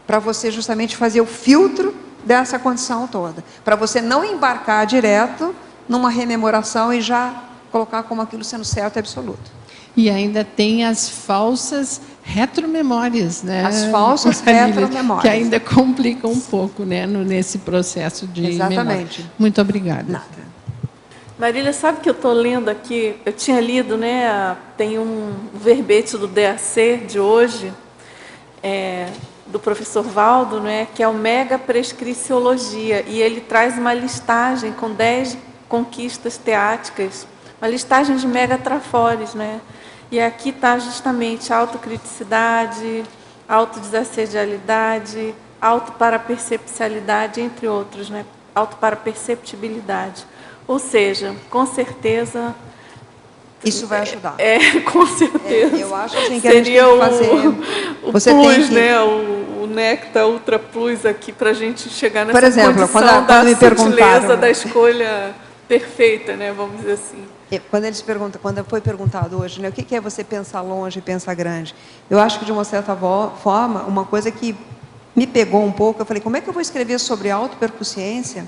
para você justamente fazer o filtro dessa condição toda, para você não embarcar direto numa rememoração e já colocar como aquilo sendo certo e absoluto. E ainda tem as falsas retromemórias, né? As falsas retromemórias. Que ainda complicam um pouco, né, nesse processo de Exatamente. memória. Muito obrigada. Nada. Marília, sabe que eu estou lendo aqui? Eu tinha lido, né? Tem um verbete do DAC de hoje, do professor Valdo, né, que é o Mega Prescriciologia, e ele traz uma listagem com 10 conquistas teáticas, uma listagem de mega trafores, né? E aqui está justamente autocriticidade, autodesassedialidade, autoparapercepcialidade, entre outros, né? Autoparaperceptibilidade. Ou seja, com certeza... Isso vai ajudar. Com certeza. Eu acho assim que a gente tem que fazer... o você plus, tem que... né? O Nectar Ultra Plus aqui para a gente chegar nessa Por exemplo, condição quando me sutileza da escolha perfeita, né? Vamos dizer assim. Quando foi perguntado hoje, né, o que é você pensar longe e pensar grande? Eu acho que, de uma certa forma, uma coisa que me pegou um pouco, eu falei, como é que eu vou escrever sobre autopercussiência,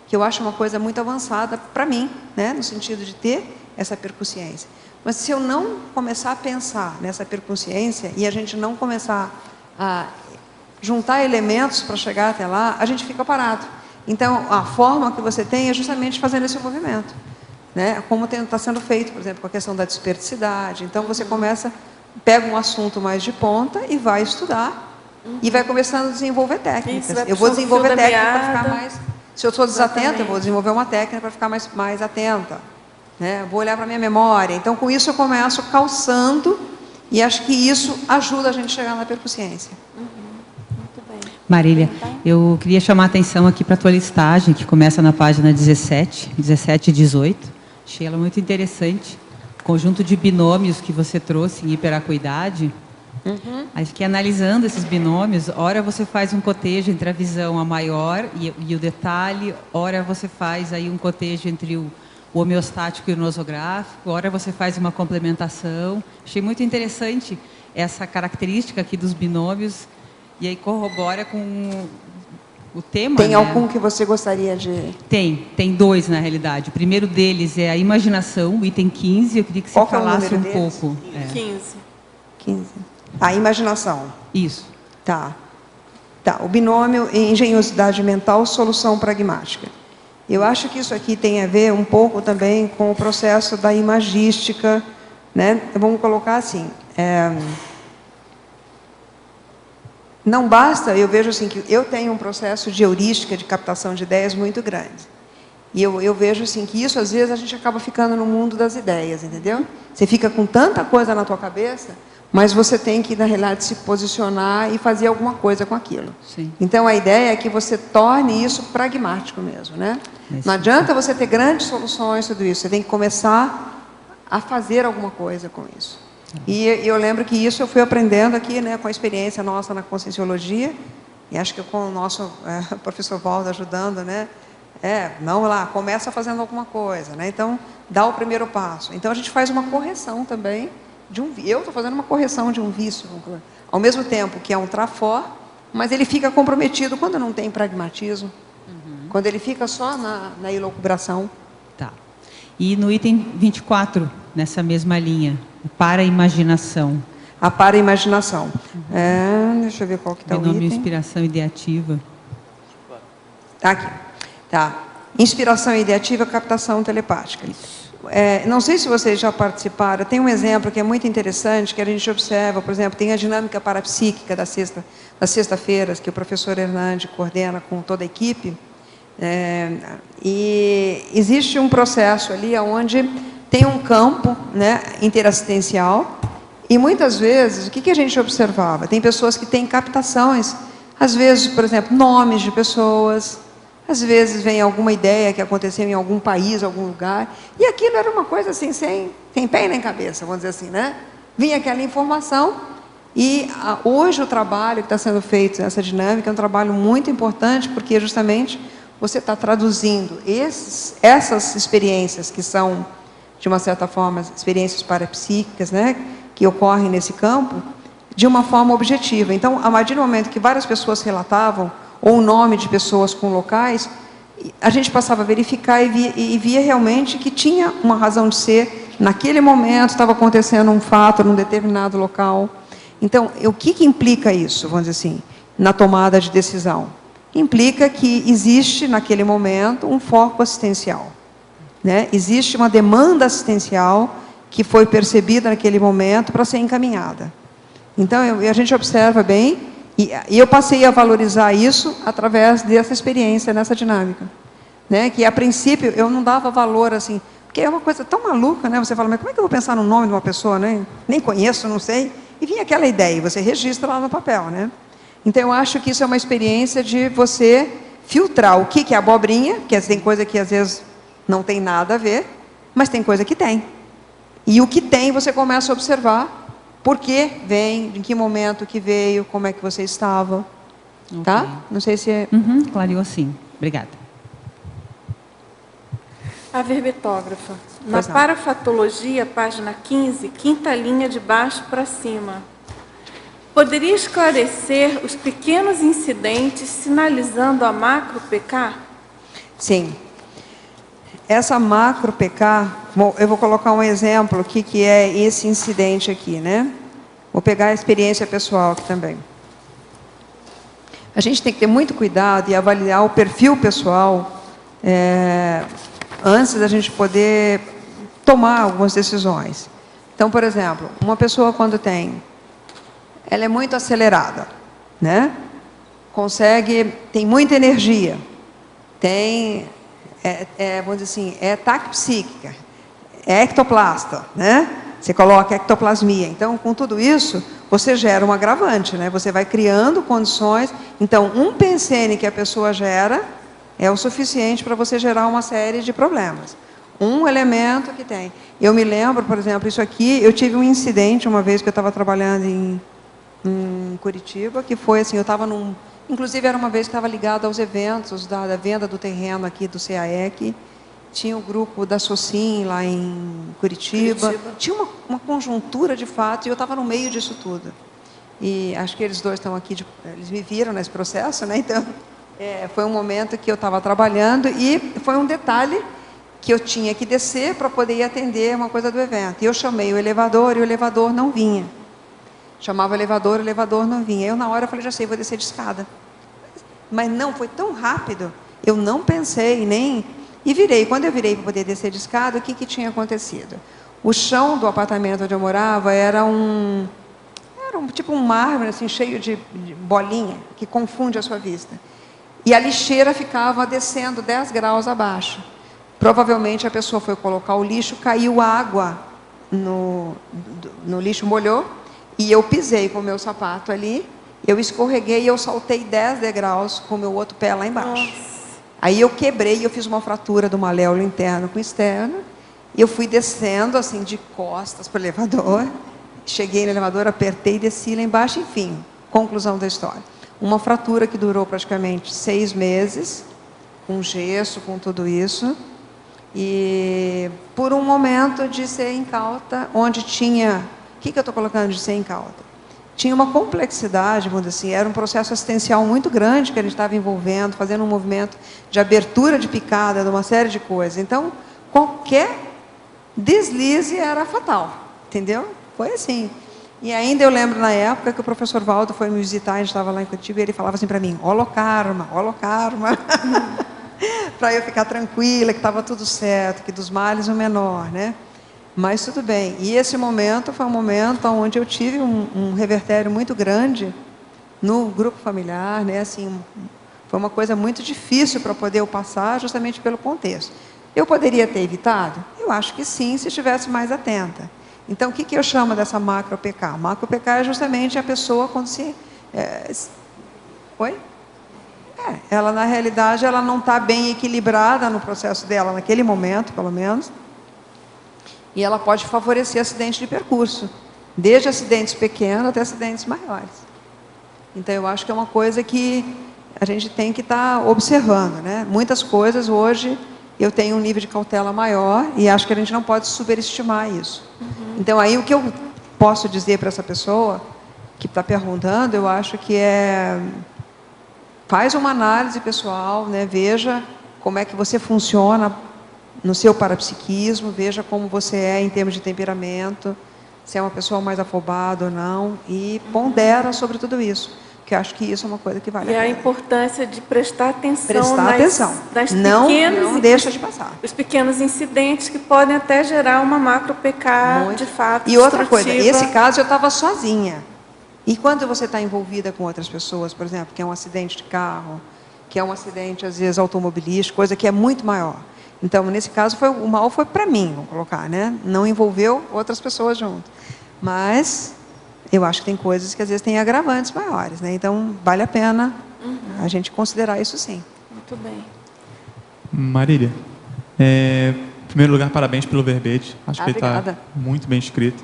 que eu acho uma coisa muito avançada para mim, né, no sentido de ter essa percussiência. Mas se eu não começar a pensar nessa percussiência e a gente não começar a juntar elementos para chegar até lá, a gente fica parado. Então, a forma que você tem é justamente fazendo esse movimento, né? Como está sendo feito, por exemplo, com a questão da disperticidade. Então, você pega um assunto mais de ponta e vai estudar, e vai começando a desenvolver técnicas. Eu vou desenvolver técnica para ficar mais... Se eu sou desatenta, eu vou desenvolver uma técnica para ficar mais atenta, né? Vou olhar para a minha memória. Então, com isso, eu começo calçando, e acho que isso ajuda a gente a chegar na percussiência. Marília, eu queria chamar a atenção aqui para a tua listagem, que começa na página 17 e 18. Achei ela muito interessante. O conjunto de binômios que você trouxe em hiperacuidade. Acho que analisando esses binômios, ora você faz um cotejo entre a visão a maior e o detalhe, ora você faz aí um cotejo entre o homeostático e o nosográfico, ora você faz uma complementação. Achei muito interessante essa característica aqui dos binômios, e aí corrobora com o tema. Tem, né, algum que você gostaria de... Tem dois, na realidade. O primeiro deles é a imaginação, o item 15. Eu queria que você falasse um pouco. 15. 15. A imaginação. Isso. Tá. Tá, o binômio engenhosidade mental, solução pragmática. Eu acho que isso aqui tem a ver um pouco também com o processo da imagística, né? Vamos colocar assim, não basta, eu vejo assim, que eu tenho um processo de heurística, de captação de ideias muito grande. E eu vejo assim, que isso às vezes a gente acaba ficando no mundo das ideias, entendeu? Você fica com tanta coisa na tua cabeça, mas você tem que, na realidade, se posicionar e fazer alguma coisa com aquilo. Sim. Então, a ideia é que você torne isso pragmático mesmo, né? Não adianta você ter grandes soluções, tudo isso. Você tem que começar a fazer alguma coisa com isso. E eu lembro que isso eu fui aprendendo aqui, né, com a experiência nossa na Conscienciologia, e acho que com o nosso professor Waldo ajudando, né? Não lá, começa fazendo alguma coisa, né? Então, dá o primeiro passo. Então, a gente faz uma correção também eu estou fazendo uma correção de um vício, ao mesmo tempo que é um trafor, mas ele fica comprometido quando não tem pragmatismo, quando ele fica só na elucubração. Tá. E no item 24, nessa mesma linha, para a imaginação. A para a imaginação. Deixa eu ver qual que está o Binômio item. inspiração ideativa. Aqui. Tá. Inspiração ideativa, captação telepática. Não sei se vocês já participaram, tem um exemplo que é muito interessante, que a gente observa, por exemplo, tem a dinâmica parapsíquica das sexta-feiras, que o professor Hernandes coordena com toda a equipe, e existe um processo ali onde tem um campo, né, interassistencial, e muitas vezes, o que a gente observava? Tem pessoas que têm captações, às vezes, por exemplo, nomes de pessoas. Às vezes vem alguma ideia que aconteceu em algum país, algum lugar, e aquilo era uma coisa assim, sem pé nem cabeça, vamos dizer assim, né? Vinha aquela informação, e hoje o trabalho que está sendo feito nessa dinâmica é um trabalho muito importante, porque justamente você está traduzindo essas experiências que são, de uma certa forma, experiências parapsíquicas, né? Que ocorrem nesse campo, de uma forma objetiva. Então, a partir do momento que várias pessoas relatavam, ou o nome de pessoas com locais, a gente passava a verificar e via realmente que tinha uma razão de ser, naquele momento estava acontecendo um fato num determinado local. Então, o que implica isso, vamos dizer assim, na tomada de decisão? Implica que existe, naquele momento, um foco assistencial, né? Existe uma demanda assistencial que foi percebida naquele momento para ser encaminhada. Então, a gente observa bem. E eu passei a valorizar isso através dessa experiência, nessa dinâmica, né? Que a princípio eu não dava valor assim, porque é uma coisa tão maluca, né? Você fala, mas como é que eu vou pensar no nome de uma pessoa, né? Nem conheço, não sei. E vinha aquela ideia, e você registra lá no papel, né? Então eu acho que isso é uma experiência de você filtrar o que é abobrinha, porque tem coisa que às vezes não tem nada a ver, mas tem coisa que tem. E o que tem você começa a observar. Por que vem, em que momento que veio, como é que você estava, tá? Não sei se é... Clareou sim. Obrigada. A verbetógrafa. Na parafatologia, página 15, quinta linha de baixo para cima. Poderia esclarecer os pequenos incidentes sinalizando a macro PK? Sim. Essa macro PK, eu vou colocar um exemplo, o que é esse incidente aqui, né? Vou pegar a experiência pessoal aqui também. A gente tem que ter muito cuidado e avaliar o perfil pessoal antes da gente poder tomar algumas decisões. Então, por exemplo, uma pessoa quando ela é muito acelerada, né? Tem muita energia, vamos dizer assim, é taquipsíquica, é ectoplasta, né? Você coloca ectoplasmia. Então, com tudo isso, você gera um agravante, né? Você vai criando condições. Então, um PSN que a pessoa gera é o suficiente para você gerar uma série de problemas. Um elemento que tem. Eu me lembro, por exemplo, isso aqui, eu tive um incidente uma vez que eu estava trabalhando em Curitiba, que foi assim, eu estava inclusive era uma vez que estava ligado aos eventos da venda do terreno aqui do CAEC, tinha o grupo da Socim lá em Curitiba. Tinha uma conjuntura de fato, e eu estava no meio disso tudo. E acho que eles dois estão aqui, eles me viram nesse processo, né? Então, foi um momento que eu estava trabalhando e foi um detalhe que eu tinha que descer para poder ir atender uma coisa do evento. E eu chamei o elevador e o elevador não vinha. Chamava o elevador não vinha. Eu, na hora, eu falei, já sei, vou descer de escada. Mas não, foi tão rápido, eu não pensei nem... E virei. Quando eu virei para poder descer de escada, o que tinha acontecido? O chão do apartamento onde eu morava era tipo um mármore, assim, cheio de bolinha, que confunde a sua vista. E a lixeira ficava descendo 10 graus abaixo. Provavelmente a pessoa foi colocar o lixo, caiu água no lixo, molhou, e eu pisei com o meu sapato ali, eu escorreguei e eu saltei 10 degraus com o meu outro pé lá embaixo. Nossa. Aí eu quebrei, eu fiz uma fratura do maléolo interno com externo, e eu fui descendo, assim, de costas para o elevador, cheguei no elevador, apertei, desci lá embaixo, enfim, conclusão da história. Uma fratura que durou praticamente 6 meses, com gesso, com tudo isso, e por um momento de ser incauta, onde tinha... O que eu estou colocando de ser incauta? Tinha uma complexidade, vamos dizer assim, era um processo assistencial muito grande que a gente estava envolvendo, fazendo um movimento de abertura de picada, de uma série de coisas. Então, qualquer deslize era fatal, entendeu? Foi assim. E ainda eu lembro na época que o professor Valdo foi me visitar, a gente estava lá em Curitiba, e ele falava assim para mim, holocarma, para eu ficar tranquila, que estava tudo certo, que dos males o menor, né? Mas tudo bem. E esse momento foi um momento onde eu tive um revertério muito grande no grupo familiar, né? Assim, foi uma coisa muito difícil para poder eu passar, justamente pelo contexto. Eu poderia ter evitado? Eu acho que sim, se estivesse mais atenta. Então, o que eu chamo dessa macro-PK? Macro-PK é justamente a pessoa quando se... Oi? Ela, na realidade, ela não está bem equilibrada no processo dela, naquele momento, pelo menos. E ela pode favorecer acidente de percurso, desde acidentes pequenos até acidentes maiores. Então, eu acho que é uma coisa que a gente tem que estar observando, né? Muitas coisas hoje eu tenho um nível de cautela maior e acho que a gente não pode superestimar isso. Então, aí o que eu posso dizer para essa pessoa que está perguntando, eu acho que faz uma análise pessoal, né? Veja como é que você funciona no seu parapsiquismo, veja como você é em termos de temperamento, se é uma pessoa mais afobada ou não, e pondera sobre tudo isso, que eu acho que isso é uma coisa que vale a pena. E a importância de prestar atenção nas Não pequenas, deixa de passar. Os pequenos incidentes que podem até gerar uma macro-PK de fato E outra coisa, destrutiva. esse caso eu estava sozinha. E quando você está envolvida com outras pessoas, por exemplo, que é um acidente de carro, que é um acidente, às vezes, automobilístico, coisa que é muito maior. Então, nesse caso, o mal foi para mim, vamos colocar, né? Não envolveu outras pessoas junto. Mas eu acho que tem coisas que, às vezes, têm agravantes maiores, né? Então, vale a pena a gente considerar isso sim. Muito bem. Marília, em primeiro lugar, parabéns pelo verbete. Acho que ele está muito bem escrito.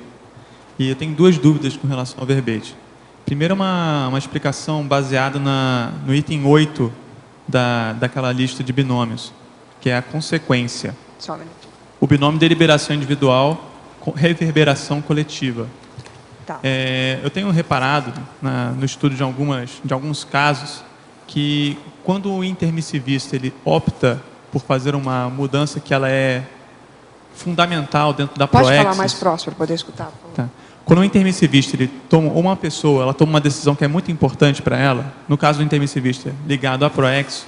E eu tenho 2 dúvidas com relação ao verbete. Primeiro, uma explicação baseada no item 8 daquela lista de binômios, que é a consequência. Só um minutinho. O binômio deliberação individual, reverberação coletiva. Tá. Eu tenho reparado no estudo de alguns casos que quando o intermissivista ele opta por fazer uma mudança que ela é fundamental dentro da proexis... Pode falar mais próximo para poder escutar, por favor. Tá. Quando o intermissivista ele toma, ou uma pessoa ela toma uma decisão que é muito importante para ela, no caso do intermissivista ligado à proexis,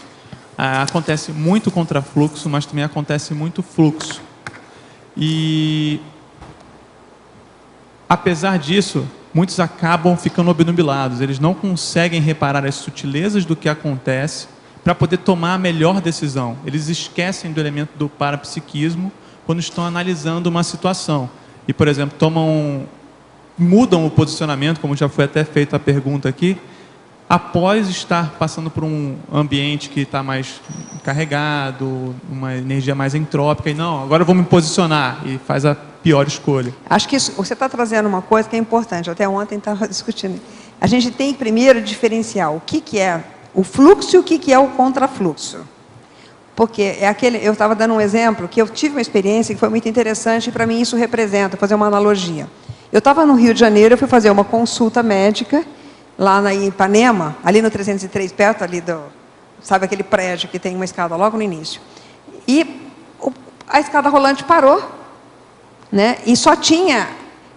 acontece muito contrafluxo, mas também acontece muito fluxo. E, apesar disso, muitos acabam ficando obnubilados. Eles não conseguem reparar as sutilezas do que acontece para poder tomar a melhor decisão. Eles esquecem do elemento do parapsiquismo quando estão analisando uma situação. E, por exemplo, mudam o posicionamento, como já foi até feita a pergunta aqui, após estar passando por um ambiente que está mais carregado, uma energia mais entrópica, e não, agora eu vou me posicionar, e faz a pior escolha. Acho que você está trazendo uma coisa que é importante, até ontem estava discutindo. A gente tem primeiro diferenciar o que é o fluxo e o que é o contrafluxo. Porque eu estava dando um exemplo, que eu tive uma experiência que foi muito interessante, e para mim isso representa, fazer uma analogia. Eu estava no Rio de Janeiro, eu fui fazer uma consulta médica, lá em Ipanema, ali no 303, perto ali sabe aquele prédio que tem uma escada logo no início. E a escada rolante parou, né? E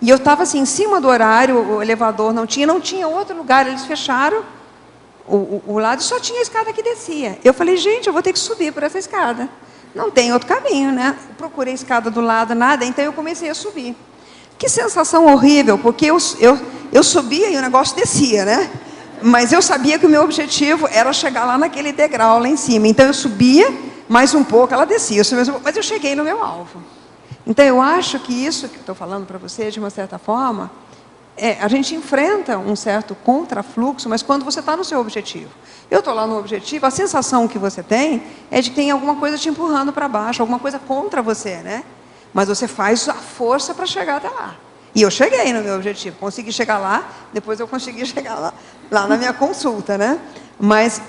eu estava assim, em cima do horário, o elevador não tinha outro lugar, eles fecharam o lado só tinha a escada que descia. Eu falei, gente, eu vou ter que subir por essa escada. Não tem outro caminho, né? Eu procurei a escada do lado, nada, então eu comecei a subir. Que sensação horrível, porque eu subia e o negócio descia, né? Mas eu sabia que o meu objetivo era chegar lá naquele degrau lá em cima. Então eu subia, mais um pouco ela descia. Mas eu cheguei no meu alvo. Então eu acho que isso que eu estou falando para você, de uma certa forma, a gente enfrenta um certo contrafluxo, mas quando você está no seu objetivo. Eu estou lá no objetivo, a sensação que você tem é de que tem alguma coisa te empurrando para baixo, alguma coisa contra você, né? Mas você faz a força para chegar até lá. E eu cheguei no meu objetivo, consegui chegar lá, depois eu consegui chegar lá na minha consulta, né? Mas,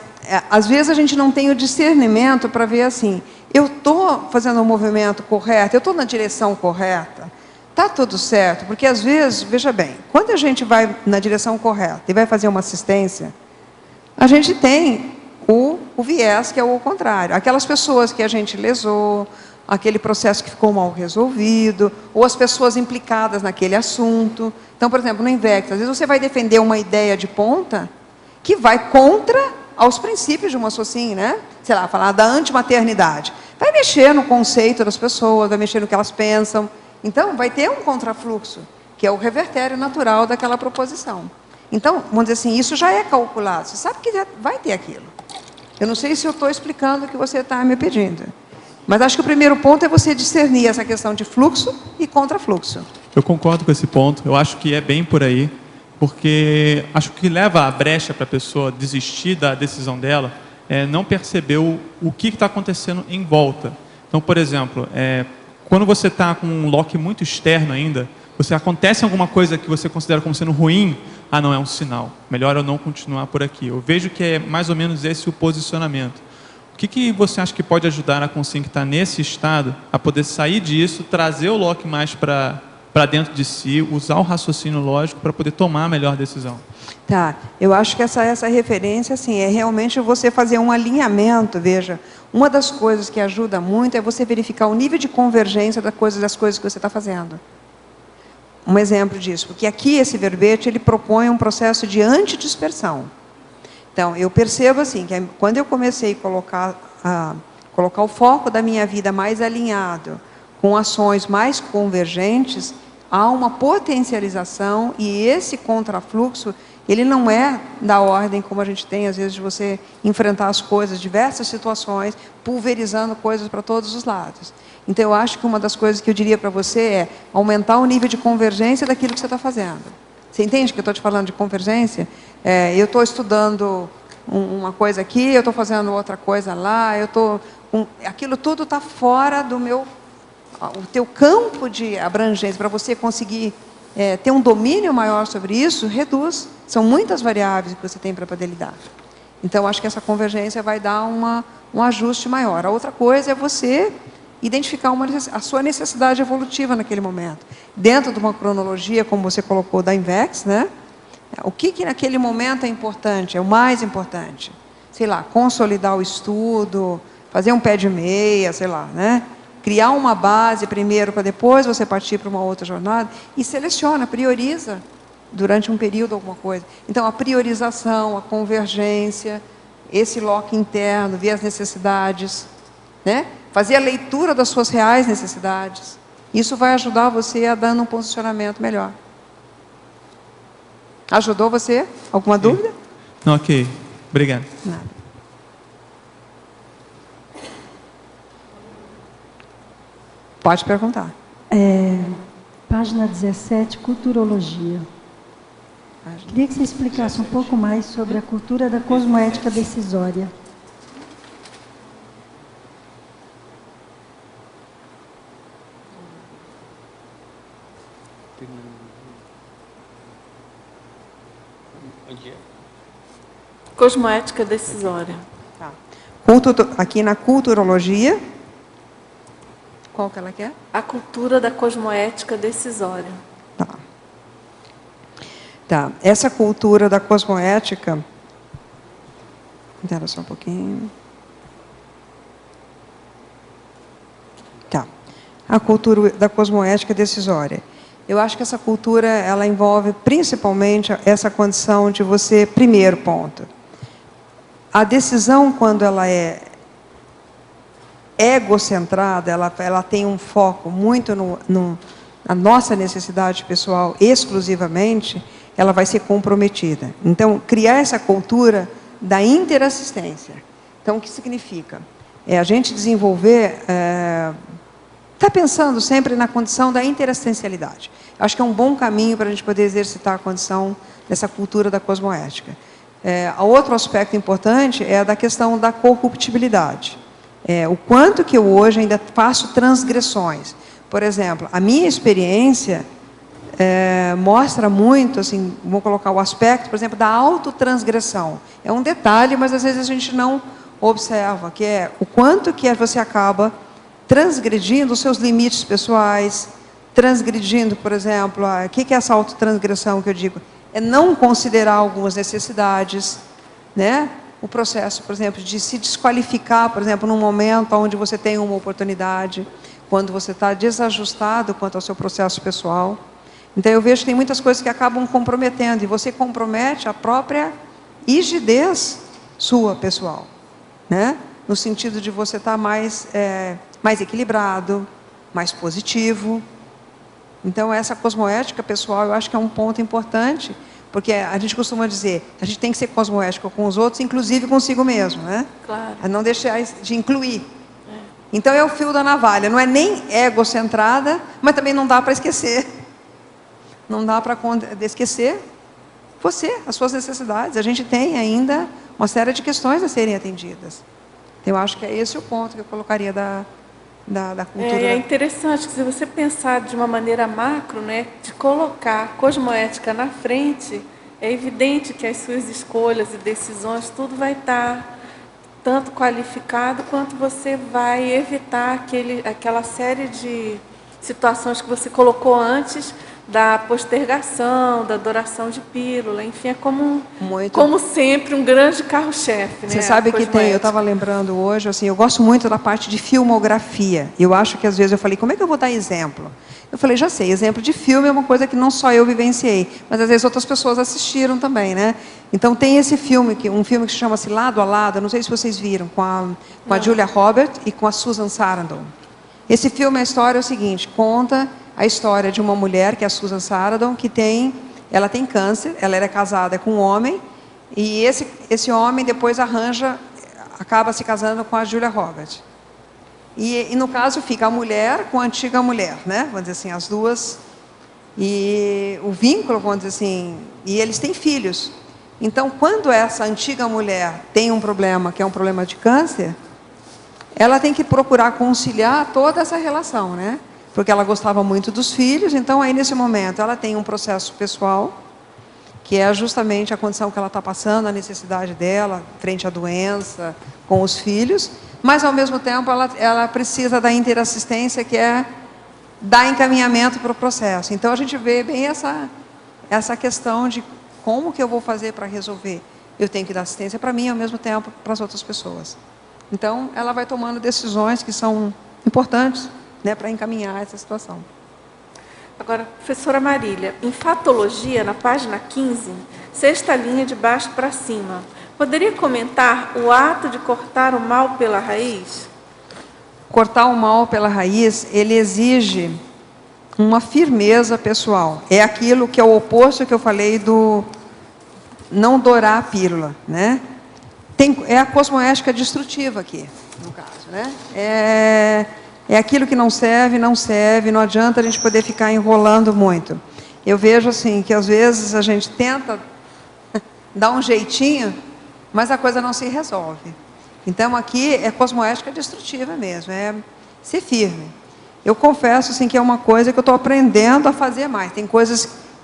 às vezes, a gente não tem o discernimento para ver assim, eu estou fazendo o movimento correto, eu estou na direção correta, está tudo certo? Porque, às vezes, veja bem, quando a gente vai na direção correta e vai fazer uma assistência, a gente tem o viés, que é o contrário. Aquelas pessoas que a gente lesou, aquele processo que ficou mal resolvido, ou as pessoas implicadas naquele assunto. Então, por exemplo, no INVEX, às vezes você vai defender uma ideia de ponta que vai contra aos princípios de uma SOCIM, né? Sei lá, falar da antimaternidade. Vai mexer no conceito das pessoas, vai mexer no que elas pensam. Então, vai ter um contrafluxo, que é o revertério natural daquela proposição. Então, vamos dizer assim, isso já é calculado. Você sabe que vai ter aquilo. Eu não sei se eu estou explicando o que você está me pedindo. Mas acho que o primeiro ponto é você discernir essa questão de fluxo e contrafluxo. Eu concordo com esse ponto. Eu acho que é bem por aí, porque acho que leva a brecha para a pessoa desistir da decisão dela é não perceber o que está acontecendo em volta. Então, por exemplo, quando você está com um lock muito externo ainda, acontece alguma coisa que você considera como sendo ruim, não, é um sinal. Melhor eu não continuar por aqui. Eu vejo que é mais ou menos esse o posicionamento. O que você acha que pode ajudar a consciência que está nesse estado a poder sair disso, trazer o Locke mais para dentro de si, usar o raciocínio lógico para poder tomar a melhor decisão? Tá, eu acho que essa referência assim, é realmente você fazer um alinhamento. Veja, uma das coisas que ajuda muito é você verificar o nível de convergência das coisas que você está fazendo. Um exemplo disso, porque aqui esse verbete ele propõe um processo de antidispersão. Então, eu percebo assim, que quando eu comecei a colocar o foco da minha vida mais alinhado, com ações mais convergentes, há uma potencialização e esse contrafluxo, ele não é da ordem como a gente tem, às vezes, de você enfrentar as coisas, diversas situações, pulverizando coisas para todos os lados. Então, eu acho que uma das coisas que eu diria para você é aumentar o nível de convergência daquilo que você está fazendo. Você entende que eu estou te falando de convergência? Eu estou estudando uma coisa aqui, eu estou fazendo outra coisa lá, aquilo tudo está fora do o teu campo de abrangência. Para você conseguir ter um domínio maior sobre isso, reduz. São muitas variáveis que você tem para poder lidar. Então, acho que essa convergência vai dar um ajuste maior. A outra coisa é você identificar a sua necessidade evolutiva naquele momento. Dentro de uma cronologia, como você colocou, da INVEX, né? O que naquele momento é importante, é o mais importante? Sei lá, consolidar o estudo, fazer um pé de meia, sei lá, né? Criar uma base primeiro, para depois você partir para uma outra jornada, e seleciona, prioriza durante um período alguma coisa. Então, a priorização, a convergência, esse lock interno, ver as necessidades, né? Fazer a leitura das suas reais necessidades. Isso vai ajudar você a dar um posicionamento melhor. Ajudou você? Alguma dúvida? Não, ok. Obrigado. Nada. Pode perguntar. Página 17, culturologia. Queria que você explicasse um pouco mais sobre a cultura da cosmoética decisória. Cosmoética decisória. Tá. Aqui na culturologia, qual que ela quer? A cultura da cosmoética decisória. Tá. Tá. Essa cultura da cosmoética... Espera só um pouquinho. Tá. A cultura da cosmoética decisória. Eu acho que essa cultura, ela envolve principalmente essa condição de você, primeiro ponto, a decisão, quando ela é egocentrada, ela tem um foco muito na nossa necessidade pessoal exclusivamente, ela vai ser comprometida. Então, criar essa cultura da interassistência. Então, o que significa? É a gente desenvolver... Está pensando sempre na condição da interassistencialidade. Acho que é um bom caminho para a gente poder exercitar a condição dessa cultura da cosmoética. Outro aspecto importante é a da questão da corruptibilidade. O quanto que eu hoje ainda faço transgressões. Por exemplo, a minha experiência mostra muito, assim, vou colocar o aspecto, por exemplo, da autotransgressão. É um detalhe, mas às vezes a gente não observa, que é o quanto que você acaba transgredindo os seus limites pessoais, transgredindo, por exemplo, o que é essa autotransgressão que eu digo? É não considerar algumas necessidades, né? O processo, por exemplo, de se desqualificar, por exemplo, num momento onde você tem uma oportunidade, quando você está desajustado quanto ao seu processo pessoal. Então, eu vejo que tem muitas coisas que acabam comprometendo, e você compromete a própria rigidez sua, pessoal, né? No sentido de você estar mais equilibrado, mais positivo. Então, essa cosmoética pessoal, eu acho que é um ponto importante, porque a gente costuma dizer, a gente tem que ser cosmoético com os outros, inclusive consigo mesmo, né? Claro. A não deixar de incluir. Então, é o fio da navalha, não é nem egocentrada, mas também não dá para esquecer. Não dá para esquecer você, as suas necessidades. A gente tem ainda uma série de questões a serem atendidas. Eu acho que é esse o ponto que eu colocaria da cultura. É interessante que, se você pensar de uma maneira macro, né, de colocar a cosmoética na frente, é evidente que as suas escolhas e decisões, tudo vai estar tanto qualificado, quanto você vai evitar aquela série de situações que você colocou antes, da postergação, da adoração de pílula, enfim, é como sempre um grande carro-chefe, né? Você sabe que tem, eu estava lembrando hoje, assim, eu gosto muito da parte de filmografia. Eu acho que às vezes eu falei, como é que eu vou dar exemplo? Eu falei, já sei, exemplo de filme é uma coisa que não só eu vivenciei, mas às vezes outras pessoas assistiram também, né? Então tem esse filme, um filme que chama-se Lado a Lado, não sei se vocês viram, com a Julia Roberts e com a Susan Sarandon. Esse filme, a história é o seguinte, conta a história de uma mulher, que é a Susan Sarandon, ela tem câncer, ela era casada com um homem, e esse homem depois acaba se casando com a Julia Roberts. E no caso fica a mulher com a antiga mulher, né? Vamos dizer assim, as duas. E o vínculo, vamos dizer assim, e eles têm filhos. Então, quando essa antiga mulher tem um problema, que é um problema de câncer, ela tem que procurar conciliar toda essa relação, né? Porque ela gostava muito dos filhos, então aí nesse momento ela tem um processo pessoal, que é justamente a condição que ela está passando, a necessidade dela, frente à doença, com os filhos, mas ao mesmo tempo ela precisa da interassistência, que é dar encaminhamento para o processo. Então a gente vê bem essa questão de como que eu vou fazer para resolver. Eu tenho que dar assistência para mim, ao mesmo tempo para as outras pessoas. Então ela vai tomando decisões que são importantes, né, para encaminhar essa situação. Agora, professora Marília, em Fatologia, na página 15, sexta linha de baixo para cima, poderia comentar o ato de cortar o mal pela raiz? Cortar o mal pela raiz, ele exige uma firmeza pessoal. É aquilo que é o oposto que eu falei do não dourar a pílula, né? É a cosmoética destrutiva aqui, no caso, né? É aquilo que não serve, não adianta a gente poder ficar enrolando muito. Eu vejo assim, que às vezes a gente tenta dar um jeitinho, mas a coisa não se resolve. Então aqui é cosmoética destrutiva mesmo, é ser firme. Eu confesso assim, que é uma coisa que eu estou aprendendo a fazer mais.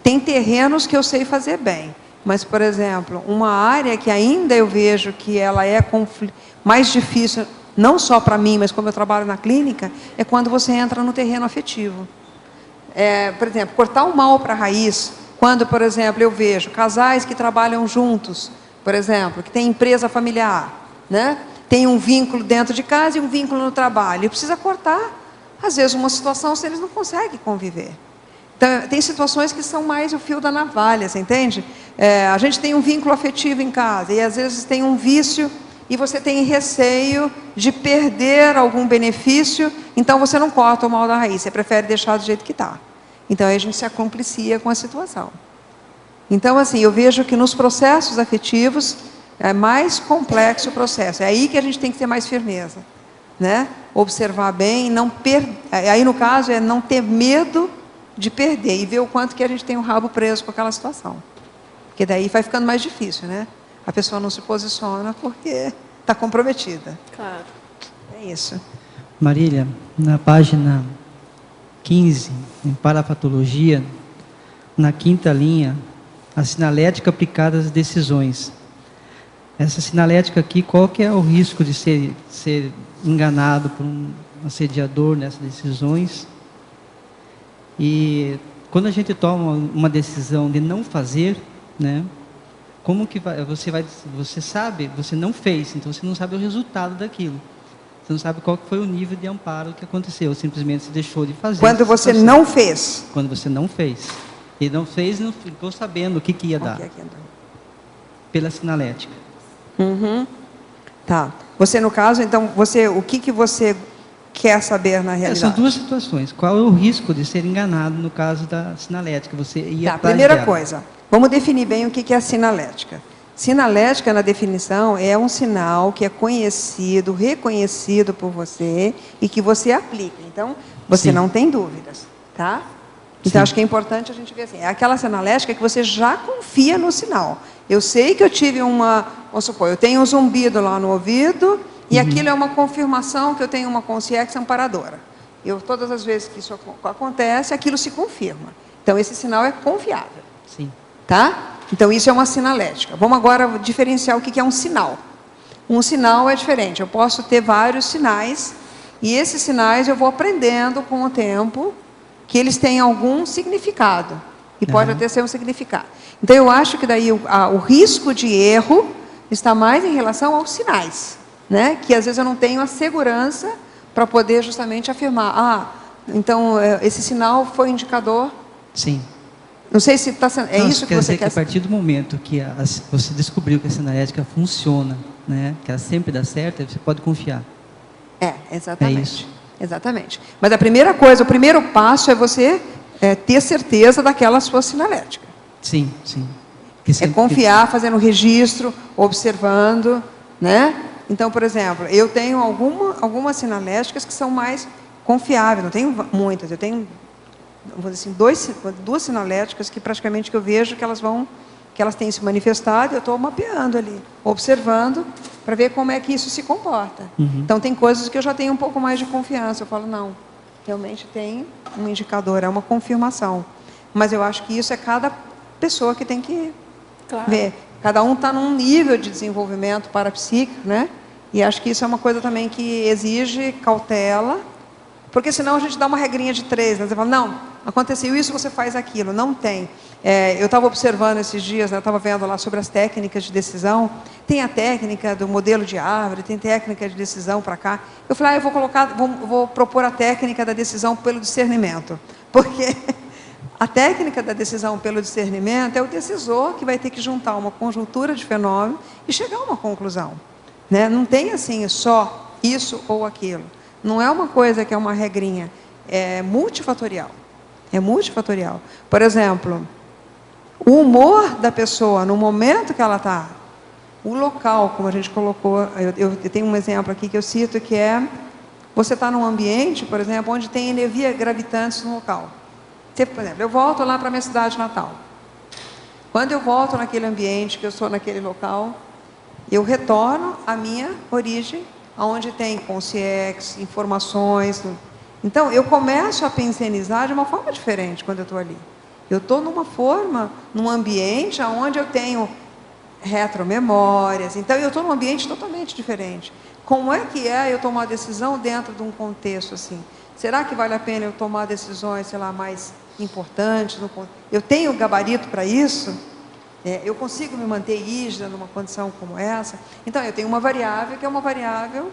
Tem terrenos que eu sei fazer bem, mas, por exemplo, uma área que ainda eu vejo que ela é mais difícil, não só para mim, mas como eu trabalho na clínica, é quando você entra no terreno afetivo. Por exemplo, cortar o mal para a raiz, quando, por exemplo, eu vejo casais que trabalham juntos, por exemplo, que tem empresa familiar, né? Tem um vínculo dentro de casa e um vínculo no trabalho, e precisa cortar, às vezes, uma situação se eles não conseguem conviver. Então, tem situações que são mais o fio da navalha, você entende? a gente tem um vínculo afetivo em casa, e às vezes tem um vício, e você tem receio de perder algum benefício, então você não corta o mal da raiz, você prefere deixar do jeito que está. Então aí a gente se acomplicia com a situação. Então, assim, eu vejo que nos processos afetivos é mais complexo o processo. É aí que a gente tem que ter mais firmeza, né? Observar bem, não aí no caso é não ter medo de perder e ver o quanto que a gente tem o rabo preso com aquela situação. Porque daí vai ficando mais difícil, né? A pessoa não se posiciona porque está comprometida. Claro. É isso. Marília, na página 15, em parapatologia, na 5ª linha, a sinalética aplicada às decisões. Essa sinalética aqui, qual que é o risco de ser enganado por um assediador nessas decisões? E quando a gente toma uma decisão de não fazer, né? Como que você sabe, você não fez, então você não sabe o resultado daquilo. Você não sabe qual que foi o nível de amparo que aconteceu, simplesmente você deixou de fazer. Quando você não fez. Quando você não fez. E não fez, não ficou sabendo o que ia dar. Pela sinalética. Uhum. Tá. Você, no caso, então, o que você quer saber na realidade? São duas situações. Qual é o risco de ser enganado no caso da sinalética? Você ia atrás primeira dela. coisa, vamos definir bem o que é a sinalética. Sinalética, na definição, é um sinal que é conhecido, reconhecido por você e que você aplica. Então, você Sim. não tem dúvidas, tá? Então, Sim. acho que é importante a gente ver assim, é aquela sinalética que você já confia no sinal. Eu sei que eu tive vamos supor, eu tenho um zumbido lá no ouvido e aquilo é uma confirmação que eu tenho uma consciência amparadora. Todas as vezes que isso acontece, aquilo se confirma. Então, esse sinal é confiável. Sim. Tá? Então, isso é uma sinalética. Vamos agora diferenciar o que é um sinal. Um sinal é diferente. Eu posso ter vários sinais e esses sinais eu vou aprendendo com o tempo que eles têm algum significado. E pode até ser um significado. Então, eu acho que daí o risco de erro está mais em relação aos sinais, né? Que às vezes eu não tenho a segurança para poder justamente afirmar, então esse sinal foi indicador. Sim. Não sei se está sendo. Isso que você quer dizer que a partir do momento que você descobriu que a sinalética funciona, né? Que ela sempre dá certo, você pode confiar. Exatamente. É isso. Exatamente. Mas a primeira coisa, o primeiro passo é você ter certeza daquela sua sinalética. Sim, sim. Confiar, fazendo registro, observando, né? Então, por exemplo, eu tenho algumas sinaléticas que são mais confiáveis, não tenho muitas, eu tenho, vou dizer assim, duas sinaléticas que praticamente eu vejo que elas têm se manifestado, e eu estou mapeando ali, observando, para ver como é que isso se comporta. Então, tem coisas que eu já tenho um pouco mais de confiança, eu falo, não, realmente tem um indicador, é uma confirmação. Mas eu acho que isso é cada pessoa que tem que ver. Cada um está num nível de desenvolvimento parapsíquico, né? E acho que isso é uma coisa também que exige cautela, porque senão a gente dá uma regrinha de 3, né? Você fala, não, aconteceu isso, você faz aquilo. Não tem. Eu estava observando esses dias, né? Eu estava vendo lá sobre as técnicas de decisão. Tem a técnica do modelo de árvore, tem técnica de decisão para cá. Eu falei, eu vou propor a técnica da decisão pelo discernimento. Porque a técnica da decisão pelo discernimento é o decisor que vai ter que juntar uma conjuntura de fenômenos e chegar a uma conclusão, né? Não tem assim só isso ou aquilo. Não é uma coisa que é uma regrinha, é multifatorial. É multifatorial. Por exemplo, o humor da pessoa no momento que ela está, o local, como a gente colocou, eu tenho um exemplo aqui que eu cito, que é, você está num ambiente, por exemplo, onde tem energia gravitante no local. Por exemplo, eu volto lá para a minha cidade natal. Quando eu volto naquele ambiente, que eu sou naquele local, eu retorno à minha origem, onde tem consciência, informações. Então, eu começo a pensionizar de uma forma diferente quando eu estou ali. Eu estou num ambiente onde eu tenho retromemórias. Então, eu estou num ambiente totalmente diferente. Como é que eu tomar decisão dentro de um contexto assim? Será que vale a pena eu tomar decisões, sei lá, mais importantes? Eu tenho gabarito para isso? Eu consigo me manter rígida numa condição como essa? Então, eu tenho uma variável que é uma variável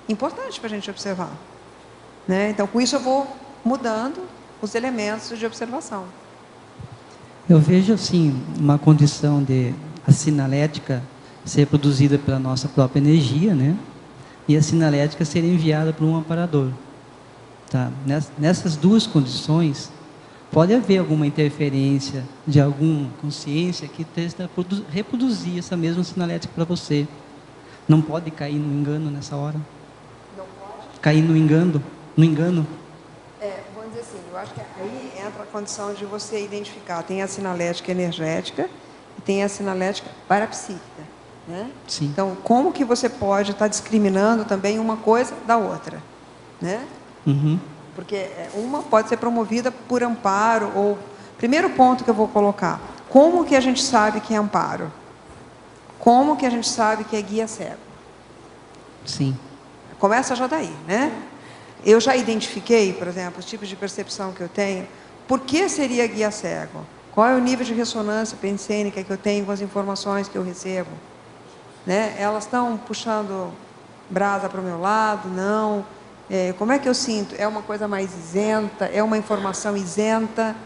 importante para a gente observar, né? Então, com isso eu vou mudando os elementos de observação. Eu vejo, assim, uma condição de a sinalética ser produzida pela nossa própria energia, né? E a sinalética ser enviada para um amparador. Tá? Nessas duas condições, pode haver alguma interferência de alguma consciência que tenta reproduzir essa mesma sinalética para você. Não pode cair no engano nessa hora? Não pode? Cair no engano? No engano? Vamos dizer assim, eu acho que aí entra a condição de você identificar. Tem a sinalética energética e tem a sinalética parapsíquica. Né? Sim. Então, como que você pode estar discriminando também uma coisa da outra? Né? Uhum. Porque uma pode ser promovida por amparo, ou... Primeiro ponto que eu vou colocar, como que a gente sabe que é amparo? Como que a gente sabe que é guia cego? Sim. Começa já daí, né? Eu já identifiquei, por exemplo, os tipos de percepção que eu tenho. Por que seria guia cego? Qual é o nível de ressonância pensênica que eu tenho com as informações que eu recebo? Né? Elas estão puxando brasa para o meu lado? Não. Como é que eu sinto? É uma coisa mais isenta? É uma informação isenta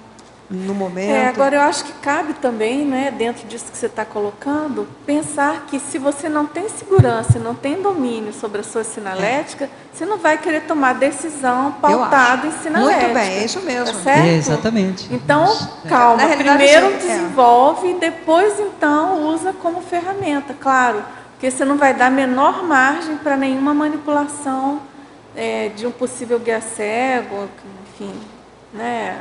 no momento? Agora, eu acho que cabe também, né, dentro disso que você está colocando, pensar que se você não tem segurança, não tem domínio sobre a sua sinalética, você não vai querer tomar decisão pautada em sinalética. Muito bem, é isso mesmo. Tá certo? Exatamente. Então, calma, Na realidade, primeiro assim, desenvolve e depois, então, usa como ferramenta, claro, porque você não vai dar menor margem para nenhuma manipulação de um possível guia cego, enfim, né,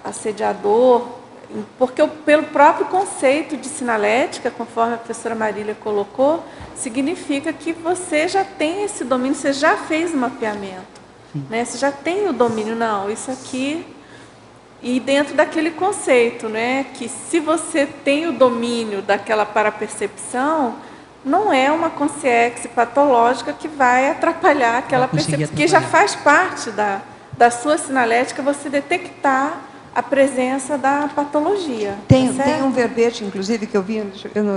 assediador, porque pelo próprio conceito de sinalética, conforme a professora Marília colocou, significa que você já tem esse domínio, você já fez o mapeamento, né? Você já tem o domínio, não, isso aqui, e dentro daquele conceito, né, que se você tem o domínio daquela parapercepção, não é uma consciência patológica que vai atrapalhar aquela percepção, porque já faz parte da sua sinalética você detectar a presença da patologia. Tem tá um verbete, inclusive, que eu vi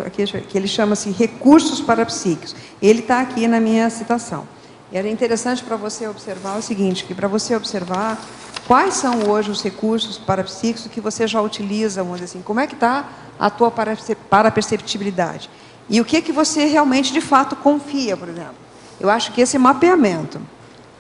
aqui, que ele chama-se recursos parapsíquicos. Ele está aqui na minha citação. E era interessante para você observar o seguinte, que para você observar quais são hoje os recursos parapsíquicos que você já utiliza, vamos dizer assim, como é que está a tua paraperceptibilidade. E o que você realmente, de fato, confia, por exemplo. Eu acho que esse mapeamento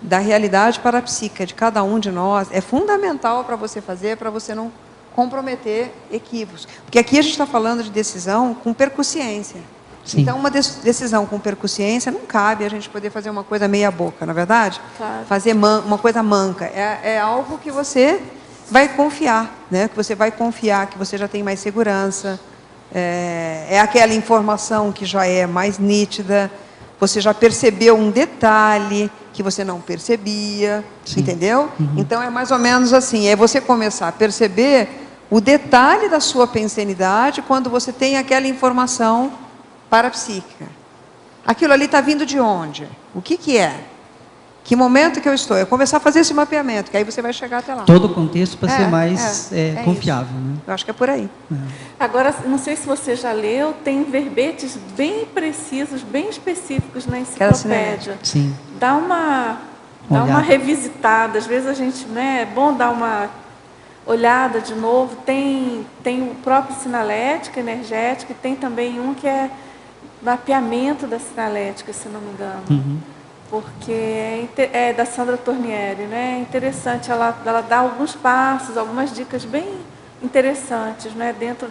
da realidade parapsíquica de cada um de nós é fundamental para você fazer, para você não comprometer equívocos. Porque aqui a gente está falando de decisão com percussiência. Sim. Então, uma decisão com percussiência não cabe a gente poder fazer uma coisa meia boca, não é verdade? Claro. Fazer uma coisa manca. É algo que você vai confiar, né? Que você vai confiar, que você já tem mais segurança. É aquela informação que já é mais nítida. Você já percebeu um detalhe que você não percebia, sim, entendeu? Uhum. Então, é mais ou menos assim, é você começar a perceber o detalhe da sua pensenidade quando você tem aquela informação parapsíquica. Aquilo ali está vindo de onde? O que é? Que momento que eu estou? Eu começar a fazer esse mapeamento, que aí você vai chegar até lá. Todo o contexto para ser mais confiável. Né? Eu acho que é por aí. Agora, não sei se você já leu, tem verbetes bem precisos, bem específicos na enciclopédia. Sim. Dá uma revisitada. Às vezes a gente, né, é bom dar uma olhada de novo. Tem o próprio sinalética energética e tem também um que é mapeamento da sinalética, se não me engano. Uhum. Porque é da Sandra Tornieri, né? É interessante, ela dá alguns passos, algumas dicas bem interessantes, né? Dentro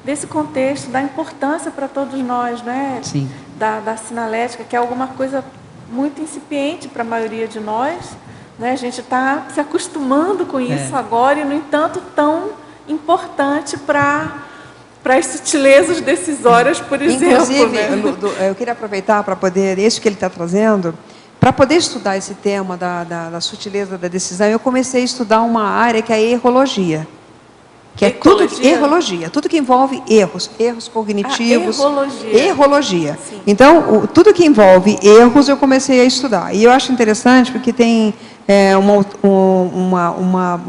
desse contexto, da importância para todos nós, né? Sim. Da sinalética, que é alguma coisa muito incipiente para a maioria de nós, né? A gente está se acostumando com isso agora e, no entanto, tão importante para as sutilezas decisórias, por exemplo. Inclusive, né? Eu queria aproveitar para poder, isso que ele está trazendo, para poder estudar esse tema da sutileza da decisão, eu comecei a estudar uma área que é a errologia. Que errologia, tudo que envolve erros cognitivos. Errologia. Então, tudo que envolve erros eu comecei a estudar. E eu acho interessante porque tem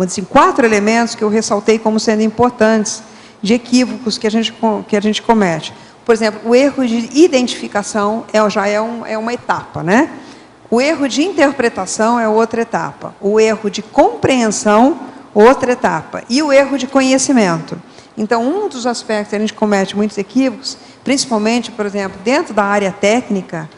assim, 4 elementos que eu ressaltei como sendo importantes de equívocos que a gente comete. Por exemplo, o erro de identificação já é uma etapa, né? O erro de interpretação é outra etapa. O erro de compreensão, outra etapa. E o erro de conhecimento. Então, um dos aspectos que a gente comete muitos equívocos, principalmente, por exemplo, dentro da área técnica,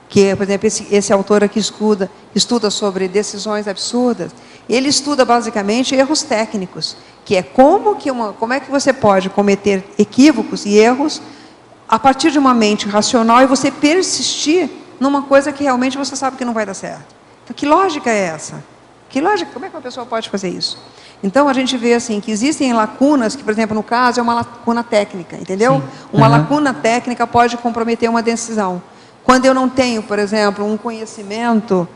que, por exemplo, esse autor aqui estuda sobre decisões absurdas, ele estuda basicamente erros técnicos, que é como é que você pode cometer equívocos e erros a partir de uma mente racional e você persistir numa coisa que realmente você sabe que não vai dar certo. Então, que lógica é essa? Que lógica? Como é que uma pessoa pode fazer isso? Então, a gente vê assim, que existem lacunas, que, por exemplo, no caso, é uma lacuna técnica, entendeu? Sim. Uma lacuna técnica pode comprometer uma decisão. Quando eu não tenho, por exemplo, um conhecimento,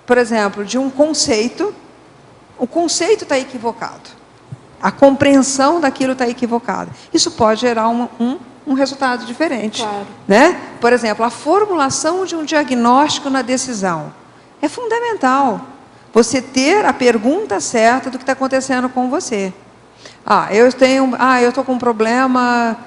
por exemplo, de um conceito, o conceito está equivocado. A compreensão daquilo está equivocada. Isso pode gerar um resultado diferente. Claro. Né? Por exemplo, a formulação de um diagnóstico na decisão. É fundamental você ter a pergunta certa do que está acontecendo com você. Eu estou com um problema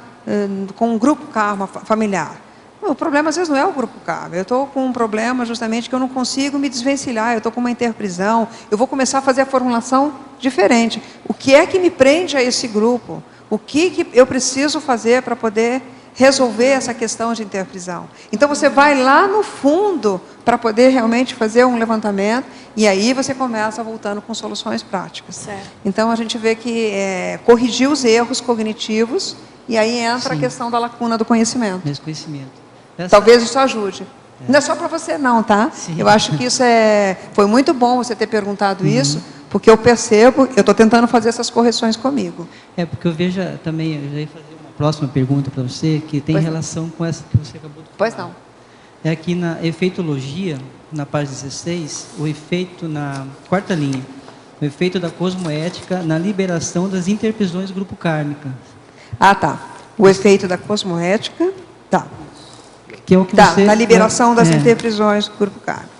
com um grupo karma familiar. O problema, às vezes, não é o grupo karma. Eu estou com um problema, justamente, que eu não consigo me desvencilhar. Eu estou com uma interprisão. Eu vou começar a fazer a formulação diferente. O que é que me prende a esse grupo? O que eu preciso fazer para poder resolver essa questão de interprisão? Então, você vai lá no fundo para poder realmente fazer um levantamento e aí você começa voltando com soluções práticas. Certo. Então, a gente vê que corrigir os erros cognitivos e aí entra a questão da lacuna do conhecimento. Desconhecimento. Talvez isso ajude. Não é só para você não, tá? Sim. Eu acho que isso foi muito bom você ter perguntado isso, porque eu percebo, eu estou tentando fazer essas correções comigo. Porque eu vejo também, eu já ia fazer uma próxima pergunta para você, que tem relação com essa que você acabou de falar. Pois não. É aqui na efeitologia, na página 16, o efeito na quarta linha, o efeito da cosmoética na liberação das interprisões grupo kármica. Tá. O efeito da cosmoética, tá. Que é o que você, na liberação das interprisões do grupo kármico.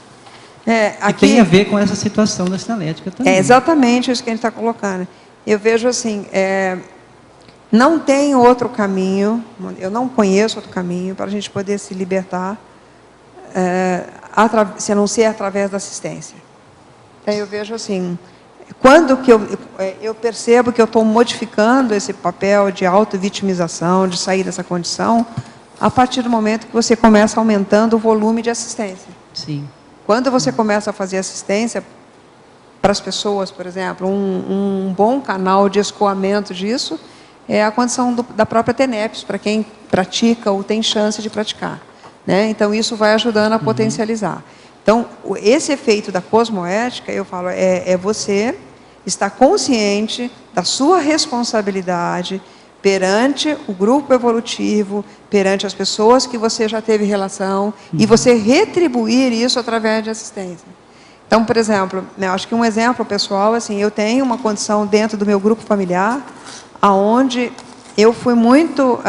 Aqui, tem a ver com essa situação da sinalética também. É exatamente isso que a gente está colocando. Eu vejo assim, não tem outro caminho, eu não conheço outro caminho para a gente poder se libertar, se a não ser através da assistência. Então, eu vejo assim, quando que eu percebo que eu estou modificando esse papel de auto-vitimização, de sair dessa condição, a partir do momento que você começa aumentando o volume de assistência. Sim. Quando você começa a fazer assistência para as pessoas, por exemplo, um bom canal de escoamento disso é a condição da própria TENEPS, para quem pratica ou tem chance de praticar. Né? Então, isso vai ajudando a potencializar. Então, esse efeito da cosmoética, eu falo, você estar consciente da sua responsabilidade perante o grupo evolutivo, perante as pessoas que você já teve relação, e você retribuir isso através de assistência. Então, por exemplo, eu acho que um exemplo pessoal, assim, eu tenho uma condição dentro do meu grupo familiar, onde eu fui muito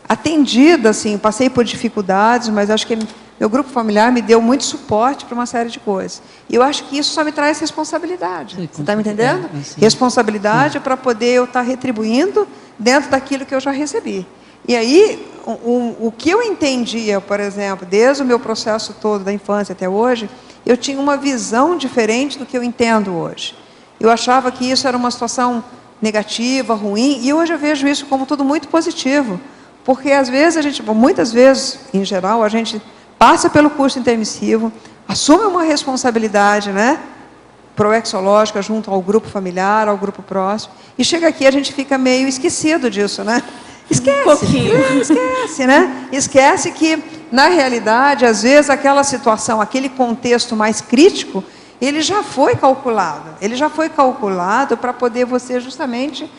atendida, assim, passei por dificuldades, mas acho que meu grupo familiar me deu muito suporte para uma série de coisas. E eu acho que isso só me traz responsabilidade. Você está me entendendo? Responsabilidade para poder eu estar retribuindo dentro daquilo que eu já recebi. E aí, o que eu entendia, por exemplo, desde o meu processo todo, da infância até hoje, eu tinha uma visão diferente do que eu entendo hoje. Eu achava que isso era uma situação negativa, ruim, e hoje eu vejo isso como tudo muito positivo. Porque, às vezes, muitas vezes, em geral, a gente passa pelo curso intermissivo, assume uma responsabilidade, né, proexológica junto ao grupo familiar, ao grupo próximo, e chega aqui a gente fica meio esquecido disso, né? Esquece. Um pouquinho. Esquece, né? Esquece que, na realidade, às vezes, aquela situação, aquele contexto mais crítico, ele já foi calculado. Ele já foi calculado para poder você, justamente,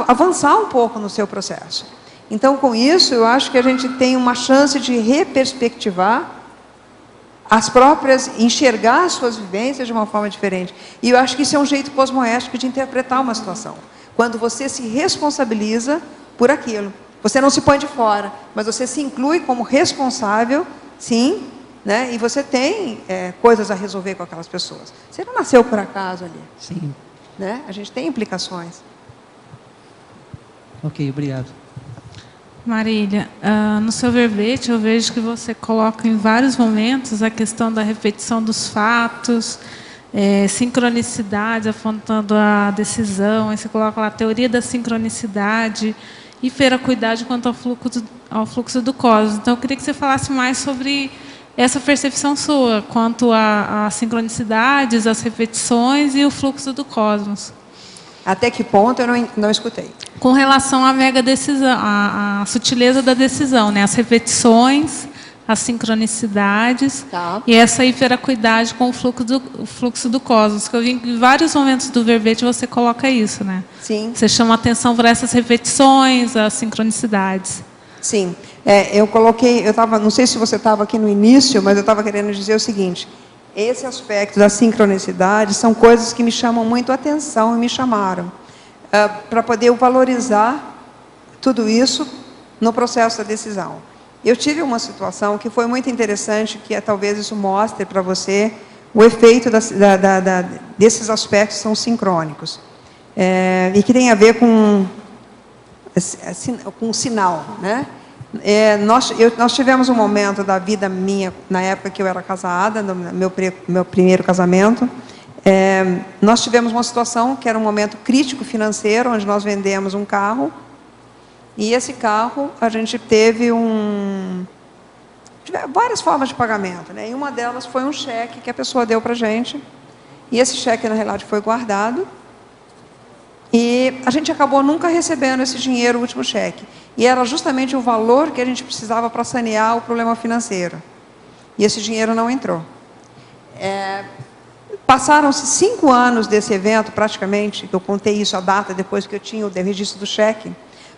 avançar um pouco no seu processo. Então, com isso, eu acho que a gente tem uma chance de reperspectivar enxergar as suas vivências de uma forma diferente. E eu acho que isso é um jeito cosmoético de interpretar uma situação. Quando você se responsabiliza por aquilo. Você não se põe de fora, mas você se inclui como responsável, sim, né? E você tem coisas a resolver com aquelas pessoas. Você não nasceu por acaso ali. Sim. Né? A gente tem implicações. Ok, obrigado. Marília, no seu verbete eu vejo que você coloca em vários momentos a questão da repetição dos fatos, sincronicidade, apontando a decisão, aí você coloca lá a teoria da sincronicidade e feracuidade quanto ao fluxo do cosmos. Então, eu queria que você falasse mais sobre essa percepção sua, quanto às sincronicidades, as repetições e o fluxo do cosmos. Até que ponto eu não escutei? Com relação à mega decisão, à sutileza da decisão, né? As repetições, as sincronicidades e essa hiperacuidade com o fluxo do cosmos. Que eu vi que em vários momentos do verbete você coloca isso, né? Sim. Você chama atenção para essas repetições, as sincronicidades. Sim. Eu coloquei, não sei se você estava aqui no início, mas eu estava querendo dizer o seguinte: esse aspecto da sincronicidade são coisas que me chamam muito a atenção e me chamaram para poder valorizar tudo isso no processo da decisão. Eu tive uma situação que foi muito interessante, que talvez isso mostre para você o efeito desses aspectos que são sincrônicos. E que tem a ver com sinal, né? Nós tivemos um momento da vida minha, na época que eu era casada, no meu primeiro casamento, nós tivemos uma situação que era um momento crítico financeiro, onde nós vendemos um carro, e esse carro a gente teve várias formas de pagamento, né? E uma delas foi um cheque que a pessoa deu para a gente, e esse cheque, na realidade, foi guardado, e a gente acabou nunca recebendo esse dinheiro, o último cheque. E era justamente o valor que a gente precisava para sanear o problema financeiro. E esse dinheiro não entrou. Passaram-se 5 anos desse evento, praticamente, que eu contei isso, a data, depois que eu tinha o registro do cheque.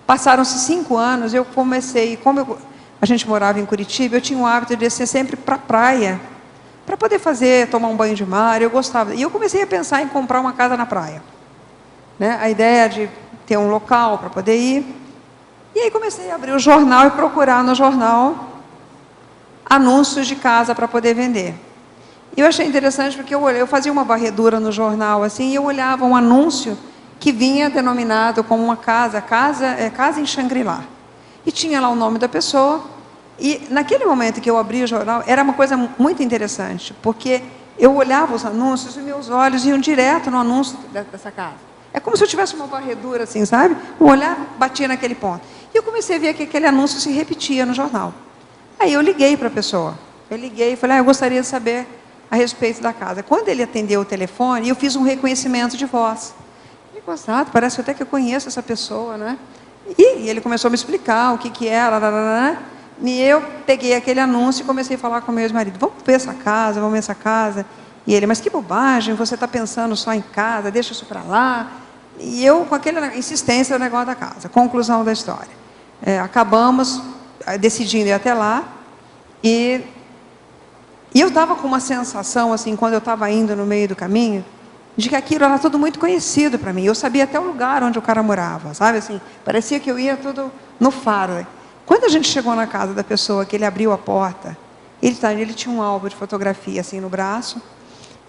Passaram-se 5 anos, eu comecei, a gente morava em Curitiba, eu tinha o hábito de descer sempre para a praia, para poder tomar um banho de mar, eu gostava. E eu comecei a pensar em comprar uma casa na praia. Né? A ideia de ter um local para poder ir. E aí comecei a abrir o jornal e procurar no jornal anúncios de casa para poder vender. E eu achei interessante porque eu fazia uma varredura no jornal assim, e eu olhava um anúncio que vinha denominado como uma casa em Xangri-Lá. E tinha lá o nome da pessoa. E naquele momento que eu abri o jornal, era uma coisa muito interessante, porque eu olhava os anúncios e meus olhos iam direto no anúncio dessa casa. É como se eu tivesse uma varredura assim, sabe? O olhar batia naquele ponto. E eu comecei a ver que aquele anúncio se repetia no jornal. Aí eu liguei para a pessoa. Eu liguei e falei, eu gostaria de saber a respeito da casa. Quando ele atendeu o telefone, eu fiz um reconhecimento de voz. Ele gostado, parece até que eu conheço essa pessoa, né? E ele começou a me explicar o que era. E eu peguei aquele anúncio e comecei a falar com o meu ex-marido. Vamos ver essa casa. E ele, mas que bobagem, você está pensando só em casa, deixa isso para lá. E eu, com aquela insistência do negócio da casa. Conclusão da história. Acabamos decidindo ir até lá. E eu estava com uma sensação, assim, quando eu estava indo no meio do caminho, de que aquilo era tudo muito conhecido para mim. Eu sabia até o lugar onde o cara morava, sabe? Assim, parecia que eu ia tudo no faro. Quando a gente chegou na casa da pessoa, que ele abriu a porta, ele tinha um álbum de fotografia assim no braço.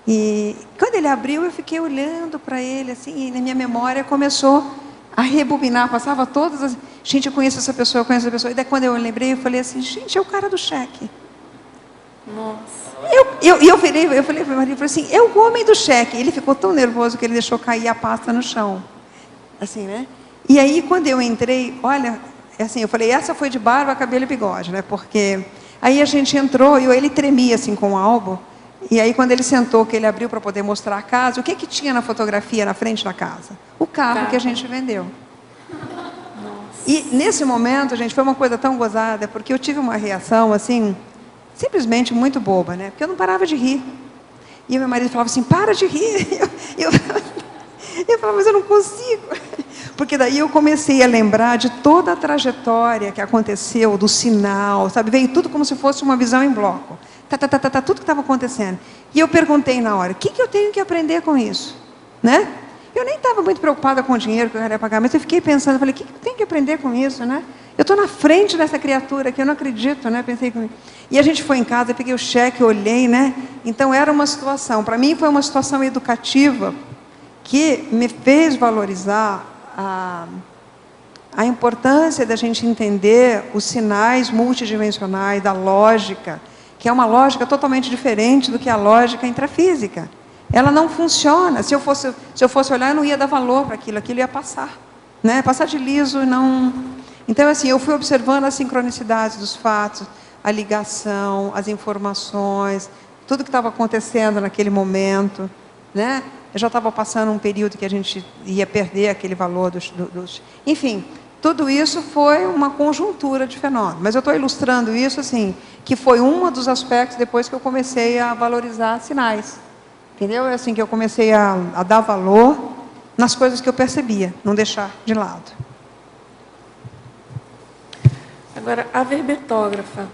E quando ele abriu, eu fiquei olhando para ele, assim, e na minha memória começou a rebobinar, passava todas as... Gente, eu conheço essa pessoa. E daí quando eu lembrei, eu falei assim, gente, é o cara do cheque. Nossa. Eu falei para o marido, assim, é o homem do cheque. Ele ficou tão nervoso que ele deixou cair a pasta no chão. Assim, né? E aí, quando eu entrei, olha, assim, eu falei, essa foi de barba, cabelo e bigode, né? Porque aí a gente entrou e ele tremia, assim, com o álbum. E aí, quando ele sentou, que ele abriu para poder mostrar a casa, o que tinha na fotografia, na frente da casa? O carro que a gente vendeu. Nossa. E, nesse momento, gente, foi uma coisa tão gozada, porque eu tive uma reação, assim, simplesmente muito boba, né? Porque eu não parava de rir. E o meu marido falava assim, para de rir. Eu falava, mas eu não consigo. Porque daí eu comecei a lembrar de toda a trajetória que aconteceu, do sinal, sabe? Veio tudo como se fosse uma visão em bloco. Tudo que estava acontecendo. E eu perguntei na hora, o que eu tenho que aprender com isso? Né? Eu nem estava muito preocupada com o dinheiro que eu ia pagar, mas eu fiquei pensando, falei, o que eu tenho que aprender com isso, né? Eu estou na frente dessa criatura aqui, eu não acredito, né? Pensei comigo. E a gente foi em casa, eu peguei o cheque, olhei, né? Então era uma situação, para mim foi uma situação educativa que me fez valorizar a importância da gente entender os sinais multidimensionais, da lógica, que é uma lógica totalmente diferente do que a lógica intrafísica. ela não funciona. Se eu fosse olhar, eu não ia dar valor para aquilo ia passar, né? Passar de liso e não... Então, assim, eu fui observando as sincronicidades dos fatos, a ligação, as informações, tudo que estava acontecendo naquele momento, né? Eu já estava passando um período que a gente ia perder aquele valor dos... Enfim, tudo isso foi uma conjuntura de fenômenos. Mas eu estou ilustrando isso, assim, que foi um dos aspectos depois que eu comecei a valorizar sinais. Entendeu? É assim que eu comecei a dar valor nas coisas que eu percebia, não deixar de lado. Agora, a verbetógrafa.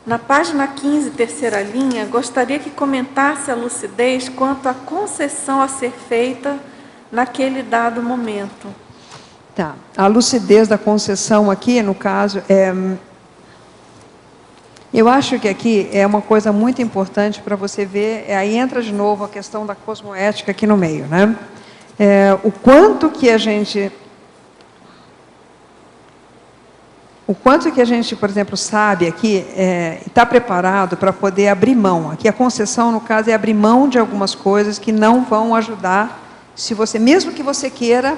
Na página 15, terceira linha, gostaria que comentasse a lucidez quanto à concessão a ser feita naquele dado momento. Tá. A lucidez da concessão aqui, no caso, eu acho que aqui é uma coisa muito importante para você ver, aí entra de novo a questão da cosmoética aqui no meio, né? O quanto que a gente, por exemplo, sabe aqui, está preparado para poder abrir mão. Aqui a concessão, no caso, é abrir mão de algumas coisas que não vão ajudar, se você, mesmo que você queira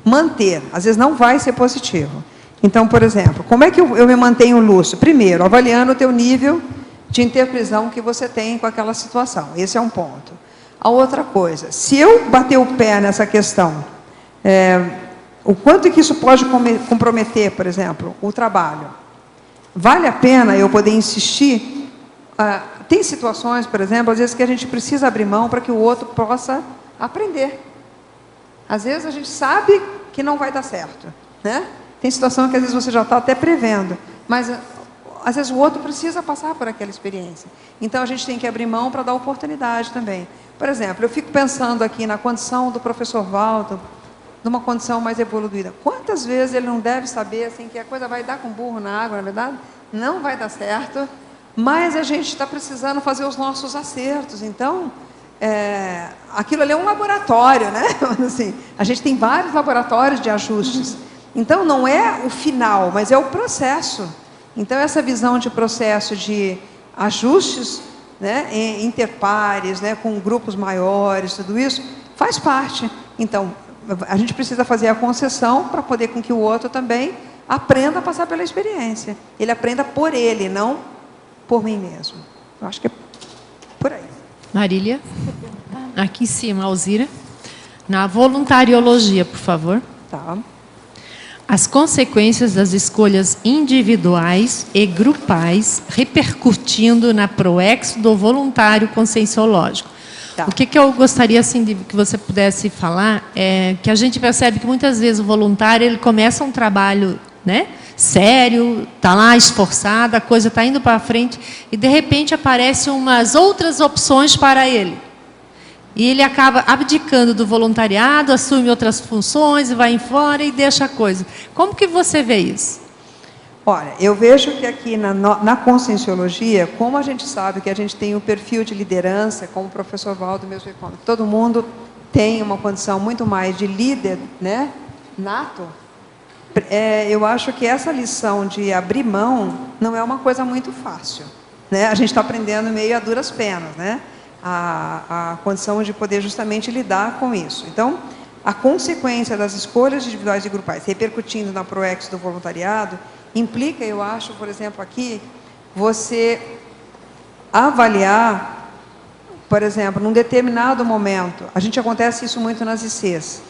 manter, às vezes não vai ser positivo. Então, por exemplo, como é que eu me mantenho lúcido? Primeiro, avaliando o teu nível de interprisão que você tem com aquela situação. Esse é um ponto. A outra coisa, se eu bater o pé nessa questão, o quanto que isso pode comprometer, por exemplo, o trabalho? Vale a pena eu poder insistir? Tem situações, por exemplo, às vezes que a gente precisa abrir mão para que o outro possa aprender. Às vezes a gente sabe que não vai dar certo, né? Tem situação que às vezes você já está até prevendo, mas às vezes o outro precisa passar por aquela experiência. Então a gente tem que abrir mão para dar oportunidade também. Por exemplo, eu fico pensando aqui na condição do professor Waldo, numa condição mais evoluída. Quantas vezes ele não deve saber assim, que a coisa vai dar com burro na água, na verdade? Não vai dar certo, mas a gente está precisando fazer os nossos acertos. Então, aquilo ali é um laboratório, né? Assim, a gente tem vários laboratórios de ajustes. Então, não é o final, mas é o processo. Então, essa visão de processo de ajustes, né, interpares, né, com grupos maiores, tudo isso, faz parte. Então, a gente precisa fazer a concessão para poder com que o outro também aprenda a passar pela experiência. Ele aprenda por ele, não por mim mesmo. Eu acho que é por aí. Marília, aqui em cima, Alzira. Na voluntariologia, por favor. Tá. As consequências das escolhas individuais e grupais repercutindo na proexo do voluntário conscienciológico. Tá. O que eu gostaria assim, que você pudesse falar é que a gente percebe que muitas vezes o voluntário ele começa um trabalho, né, sério, está lá esforçado, a coisa está indo para frente e de repente aparecem umas outras opções para ele. E ele acaba abdicando do voluntariado, assume outras funções, vai embora e deixa a coisa. Como que você vê isso? Olha, eu vejo que aqui na conscienciologia, como a gente sabe que a gente tem um perfil de liderança, como o professor Waldo mesmo falou, todo mundo tem uma condição muito mais de líder, né, nato, eu acho que essa lição de abrir mão não é uma coisa muito fácil, né? A gente está aprendendo meio a duras penas, né? A condição de poder justamente lidar com isso. Então, a consequência das escolhas individuais e grupais repercutindo na proexo do voluntariado implica, eu acho, por exemplo, aqui, você avaliar, por exemplo, num determinado momento, acontece isso muito nas ICs,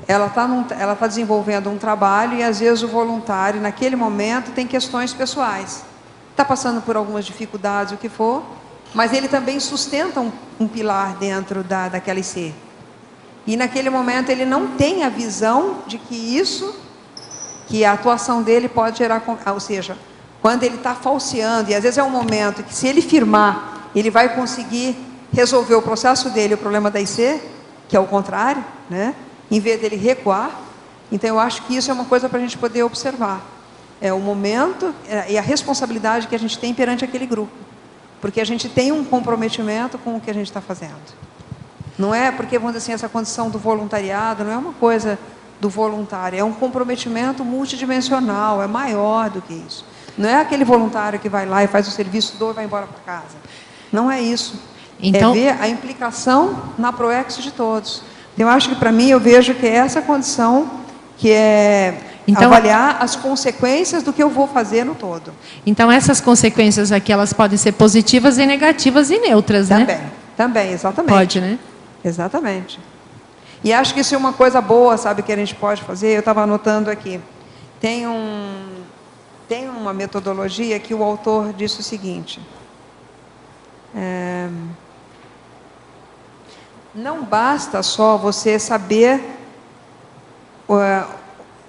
ela está desenvolvendo um trabalho e, às vezes, o voluntário, naquele momento, tem questões pessoais. Está passando por algumas dificuldades, o que for, mas ele também sustenta um pilar dentro daquela IC. E naquele momento ele não tem a visão de que a atuação dele pode gerar, ou seja, quando ele está falseando, e às vezes é um momento que se ele firmar, ele vai conseguir resolver o processo dele, o problema da IC, que é o contrário, né? Em vez dele recuar. Então eu acho que isso é uma coisa para a gente poder observar. É o momento e a responsabilidade que a gente tem perante aquele grupo. Porque a gente tem um comprometimento com o que a gente está fazendo. Não é porque, vamos dizer assim, essa condição do voluntariado não é uma coisa do voluntário, é um comprometimento multidimensional, é maior do que isso. Não é aquele voluntário que vai lá e faz o serviço e vai embora para casa. Não é isso. Então, é ver a implicação na Proex de todos. Eu acho que, para mim, eu vejo que é essa condição que é avaliar as consequências do que eu vou fazer no todo. Então, essas consequências aqui, elas podem ser positivas e negativas e neutras, né? Também, exatamente. Pode, né? Exatamente. E acho que isso é uma coisa boa, sabe, que a gente pode fazer. Eu estava anotando aqui. Tem uma metodologia que o autor disse o seguinte. Não basta só você saber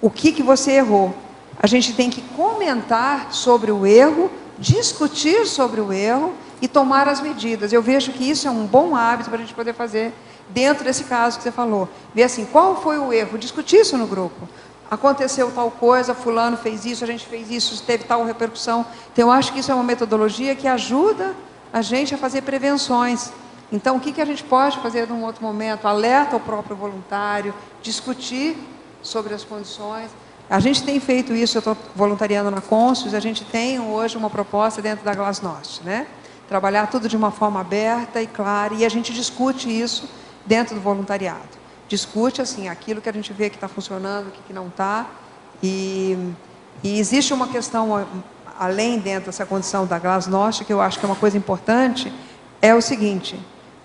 o que você errou. A gente tem que comentar sobre o erro, discutir sobre o erro e tomar as medidas. Eu vejo que isso é um bom hábito para a gente poder fazer dentro desse caso que você falou. Ver assim, qual foi o erro? Discutir isso no grupo. Aconteceu tal coisa, fulano fez isso, a gente fez isso, teve tal repercussão. Então, eu acho que isso é uma metodologia que ajuda a gente a fazer prevenções. Então, o que a gente pode fazer num outro momento? Alerta o próprio voluntário, discutir sobre as condições. A gente tem feito isso, eu estou voluntariando na Conscius, a gente tem hoje uma proposta dentro da Glasnost, né? Trabalhar tudo de uma forma aberta e clara, e a gente discute isso dentro do voluntariado. Discute, assim, aquilo que a gente vê que está funcionando, o que não está, e existe uma questão, além dentro dessa condição da Glasnost, que eu acho que é uma coisa importante, é o seguinte,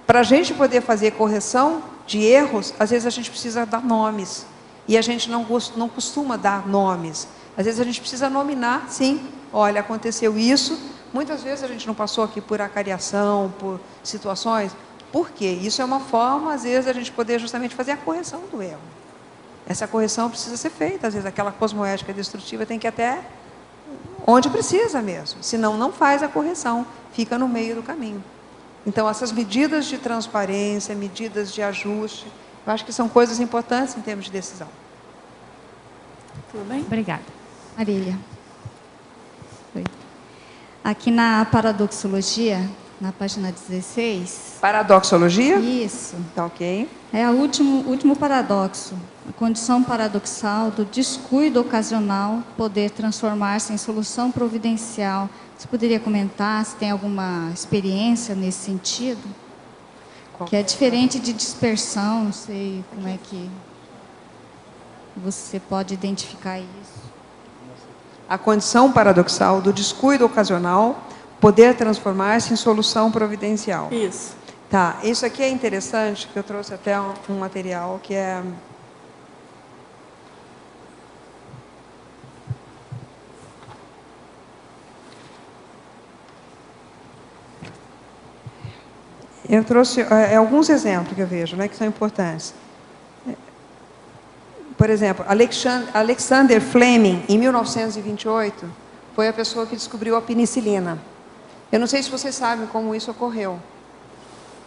para a gente poder fazer correção de erros, às vezes a gente precisa dar nomes, e a gente não costuma dar nomes. Às vezes a gente precisa nominar, sim, olha, aconteceu isso, muitas vezes a gente não passou aqui por acariação, por situações. Por quê? Isso é uma forma, às vezes, a gente poder justamente fazer a correção do erro. Essa correção precisa ser feita, às vezes aquela cosmoética destrutiva tem que ir até onde precisa mesmo, senão não faz a correção, fica no meio do caminho. Então, essas medidas de transparência, medidas de ajuste, eu acho que são coisas importantes em termos de decisão. Tudo bem? Obrigada. Marília. Oi. Aqui na paradoxologia, na página 16... Paradoxologia? Isso. Tá ok. É o último paradoxo. A condição paradoxal do descuido ocasional poder transformar-se em solução providencial. Você poderia comentar se tem alguma experiência nesse sentido? Que é diferente de dispersão, não sei como é que você pode identificar isso. A condição paradoxal do descuido ocasional poder transformar-se em solução providencial. Isso. Tá, isso aqui é interessante, que eu trouxe até um material que é... Eu trouxe alguns exemplos que eu vejo, né, que são importantes. Por exemplo, Alexander Fleming, em 1928, foi a pessoa que descobriu a penicilina. Eu não sei se vocês sabem como isso ocorreu,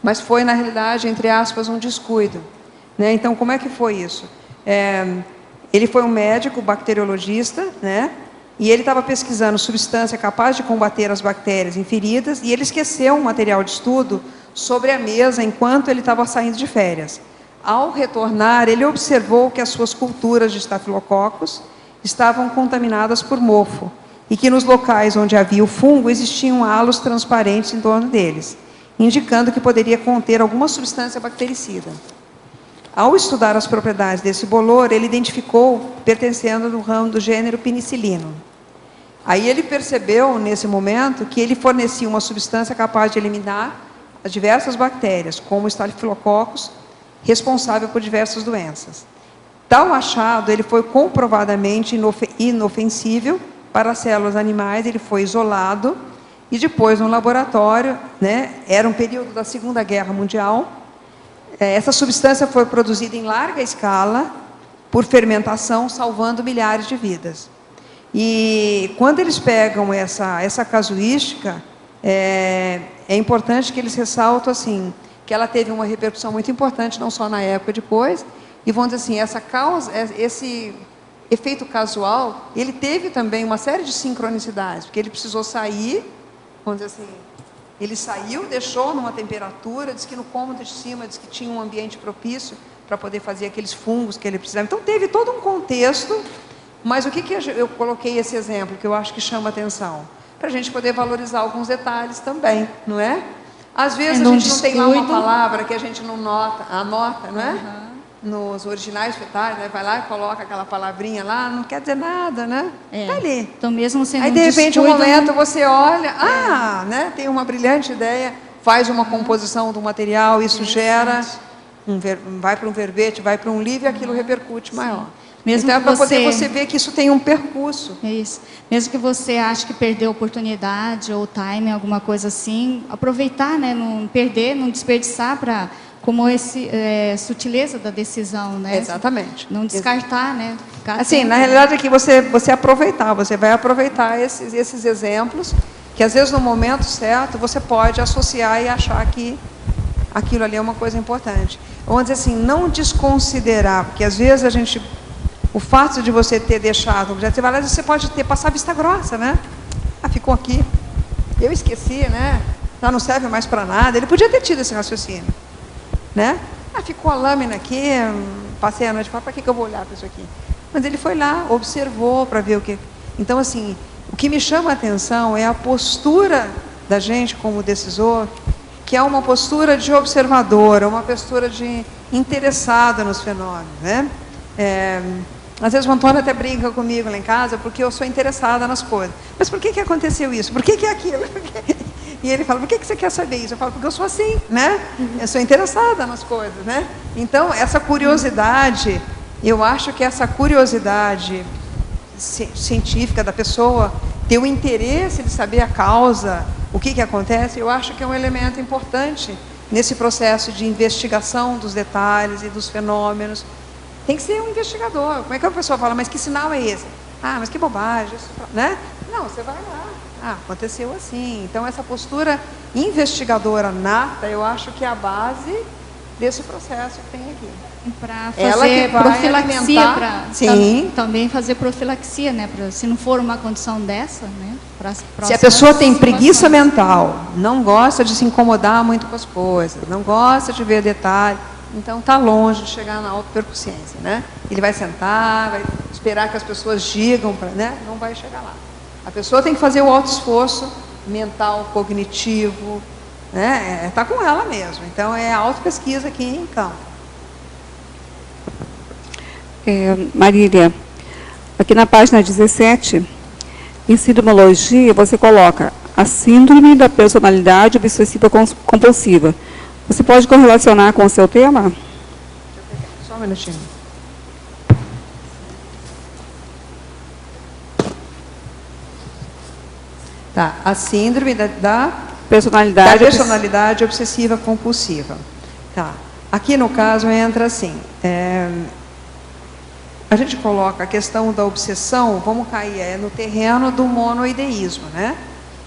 mas foi, na realidade, entre aspas, um descuido, né? Então, como é que foi isso? Ele foi um médico bacteriologista, né? E ele estava pesquisando substância capaz de combater as bactérias em feridas, e ele esqueceu um material de estudo sobre a mesa enquanto ele estava saindo de férias. Ao retornar, ele observou que as suas culturas de estafilococos estavam contaminadas por mofo e que nos locais onde havia o fungo existiam halos transparentes em torno deles, indicando que poderia conter alguma substância bactericida. Ao estudar as propriedades desse bolor, ele identificou pertencendo no ramo do gênero penicilino. Aí ele percebeu, nesse momento, que ele fornecia uma substância capaz de eliminar as diversas bactérias, como o estafilococos, responsável por diversas doenças. Tal achado, ele foi comprovadamente inofensível para as células animais, ele foi isolado, e depois, no laboratório, né, era um período da Segunda Guerra Mundial, essa substância foi produzida em larga escala, por fermentação, salvando milhares de vidas. E quando eles pegam essa casuística, é importante que eles ressaltam assim, que ela teve uma repercussão muito importante, não só na época, depois, e vamos dizer assim, esse efeito casual, ele teve também uma série de sincronicidades, porque ele precisou sair, vamos dizer assim, ele saiu, deixou numa temperatura, disse que no cômodo de cima, disse que tinha um ambiente propício para poder fazer aqueles fungos que ele precisava. Então, teve todo um contexto, mas o que eu coloquei esse exemplo, que eu acho que chama atenção? Para a gente poder valorizar alguns detalhes também, não é? Às vezes a gente não tem lá uma palavra que a gente não anota, não é? Nos originais fetais, né? Vai lá e coloca aquela palavrinha lá, não quer dizer nada, né? Tá ali. Então, mesmo sendo aí, de repente, um momento você olha, né? Tem uma brilhante ideia, faz uma composição do material, isso gera, vai para um verbete, vai para um livro e aquilo repercute maior. Mesmo então, é para poder você ver ver que isso tem um percurso. Isso. Mesmo que você ache que perdeu a oportunidade ou time, alguma coisa assim, aproveitar, né? Não perder, não desperdiçar para... Como sutileza da decisão, né? Exatamente. Não descartar, né? Ficar assim, atento, na realidade é que você aproveitar, você vai aproveitar esses exemplos, que às vezes no momento certo você pode associar e achar que aquilo ali é uma coisa importante. Vamos dizer assim, não desconsiderar, porque às vezes o fato de você ter deixado, você pode ter passado vista grossa, né? Ficou aqui, eu esqueci, né? Já não serve mais para nada. Ele podia ter tido esse raciocínio. Né? Ficou a lâmina aqui, passei a noite, para que eu vou olhar para isso aqui? Mas ele foi lá, observou para ver o que... Então, assim, o que me chama a atenção é a postura da gente como decisor, que é uma postura de observadora, uma postura de interessada nos fenômenos, né? Às vezes o Antônio até brinca comigo lá em casa, porque eu sou interessada nas coisas. Mas por que aconteceu isso? Por que é aquilo? E ele fala, por que você quer saber isso? Eu falo, porque eu sou assim, né? Eu sou interessada nas coisas, né? Então, essa curiosidade, eu acho que essa curiosidade científica da pessoa, ter o interesse de saber a causa, o que acontece, eu acho que é um elemento importante nesse processo de investigação dos detalhes e dos fenômenos. Tem que ser um investigador. Como é que a pessoa fala, mas que sinal é esse? Mas que bobagem, isso, né? Não, você vai lá. Aconteceu assim. Então, essa postura investigadora nata, eu acho que é a base desse processo que tem aqui. Para fazer profilaxia, também fazer profilaxia, né? Se não for uma condição dessa, né? Se a pessoa tem preguiça mental, não gosta de se incomodar muito com as coisas, não gosta de ver detalhes, então está longe de chegar na autopercussiência, né? Ele vai sentar, vai esperar que as pessoas digam, né? Não vai chegar lá. A pessoa tem que fazer o autoesforço mental, cognitivo, né? Está com ela mesmo. Então, é a autopesquisa aqui em campo. Marília, aqui na página 17, em síndromologia, você coloca a síndrome da personalidade obsessiva compulsiva. Você pode correlacionar com o seu tema? Só um minutinho. Tá, a síndrome da personalidade obsessiva compulsiva. Tá. Aqui no caso entra assim, a gente coloca a questão da obsessão, vamos cair no terreno do monoideísmo, né?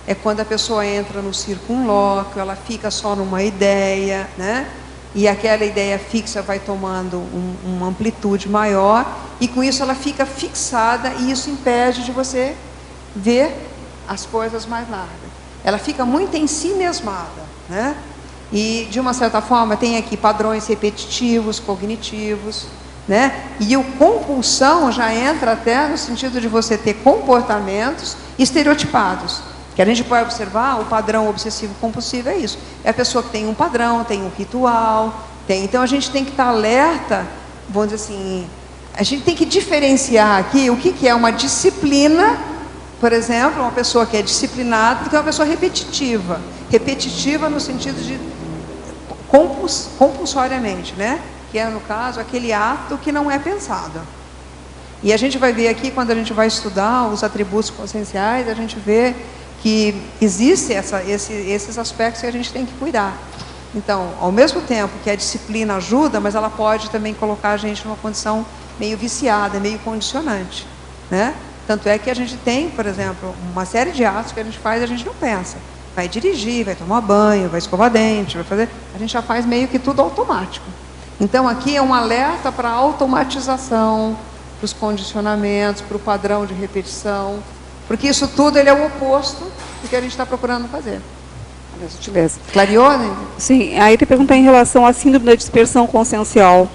É quando a pessoa entra no circunlóquio, ela fica só numa ideia, né? E aquela ideia fixa vai tomando uma amplitude maior, e com isso ela fica fixada, e isso impede de você ver as coisas mais largas. Ela fica muito em si mesmada, né? E, de uma certa forma, tem aqui padrões repetitivos, cognitivos, né? E o compulsão já entra até no sentido de você ter comportamentos estereotipados. Que a gente pode observar, o padrão obsessivo-compulsivo é isso. É a pessoa que tem um padrão, tem um ritual, então a gente tem que estar alerta, vamos dizer assim, a gente tem que diferenciar aqui o que é uma disciplina. Por exemplo, uma pessoa que é disciplinada, do que uma pessoa repetitiva. Repetitiva no sentido de compulsoriamente, né? Que é, no caso, aquele ato que não é pensado. E a gente vai ver aqui, quando a gente vai estudar os atributos conscienciais, a gente vê que existem esses aspectos que a gente tem que cuidar. Então, ao mesmo tempo que a disciplina ajuda, mas ela pode também colocar a gente numa condição meio viciada, meio condicionante, né? Tanto é que a gente tem, por exemplo, uma série de atos que a gente faz e a gente não pensa. Vai dirigir, vai tomar banho, vai escovar dente, vai fazer... A gente já faz meio que tudo automático. Então, aqui é um alerta para a automatização, para os condicionamentos, para o padrão de repetição, porque isso tudo ele é o oposto do que a gente está procurando fazer. Sutileza. Clareou, né? Sim, aí te perguntar em relação à síndrome da dispersão consciencial.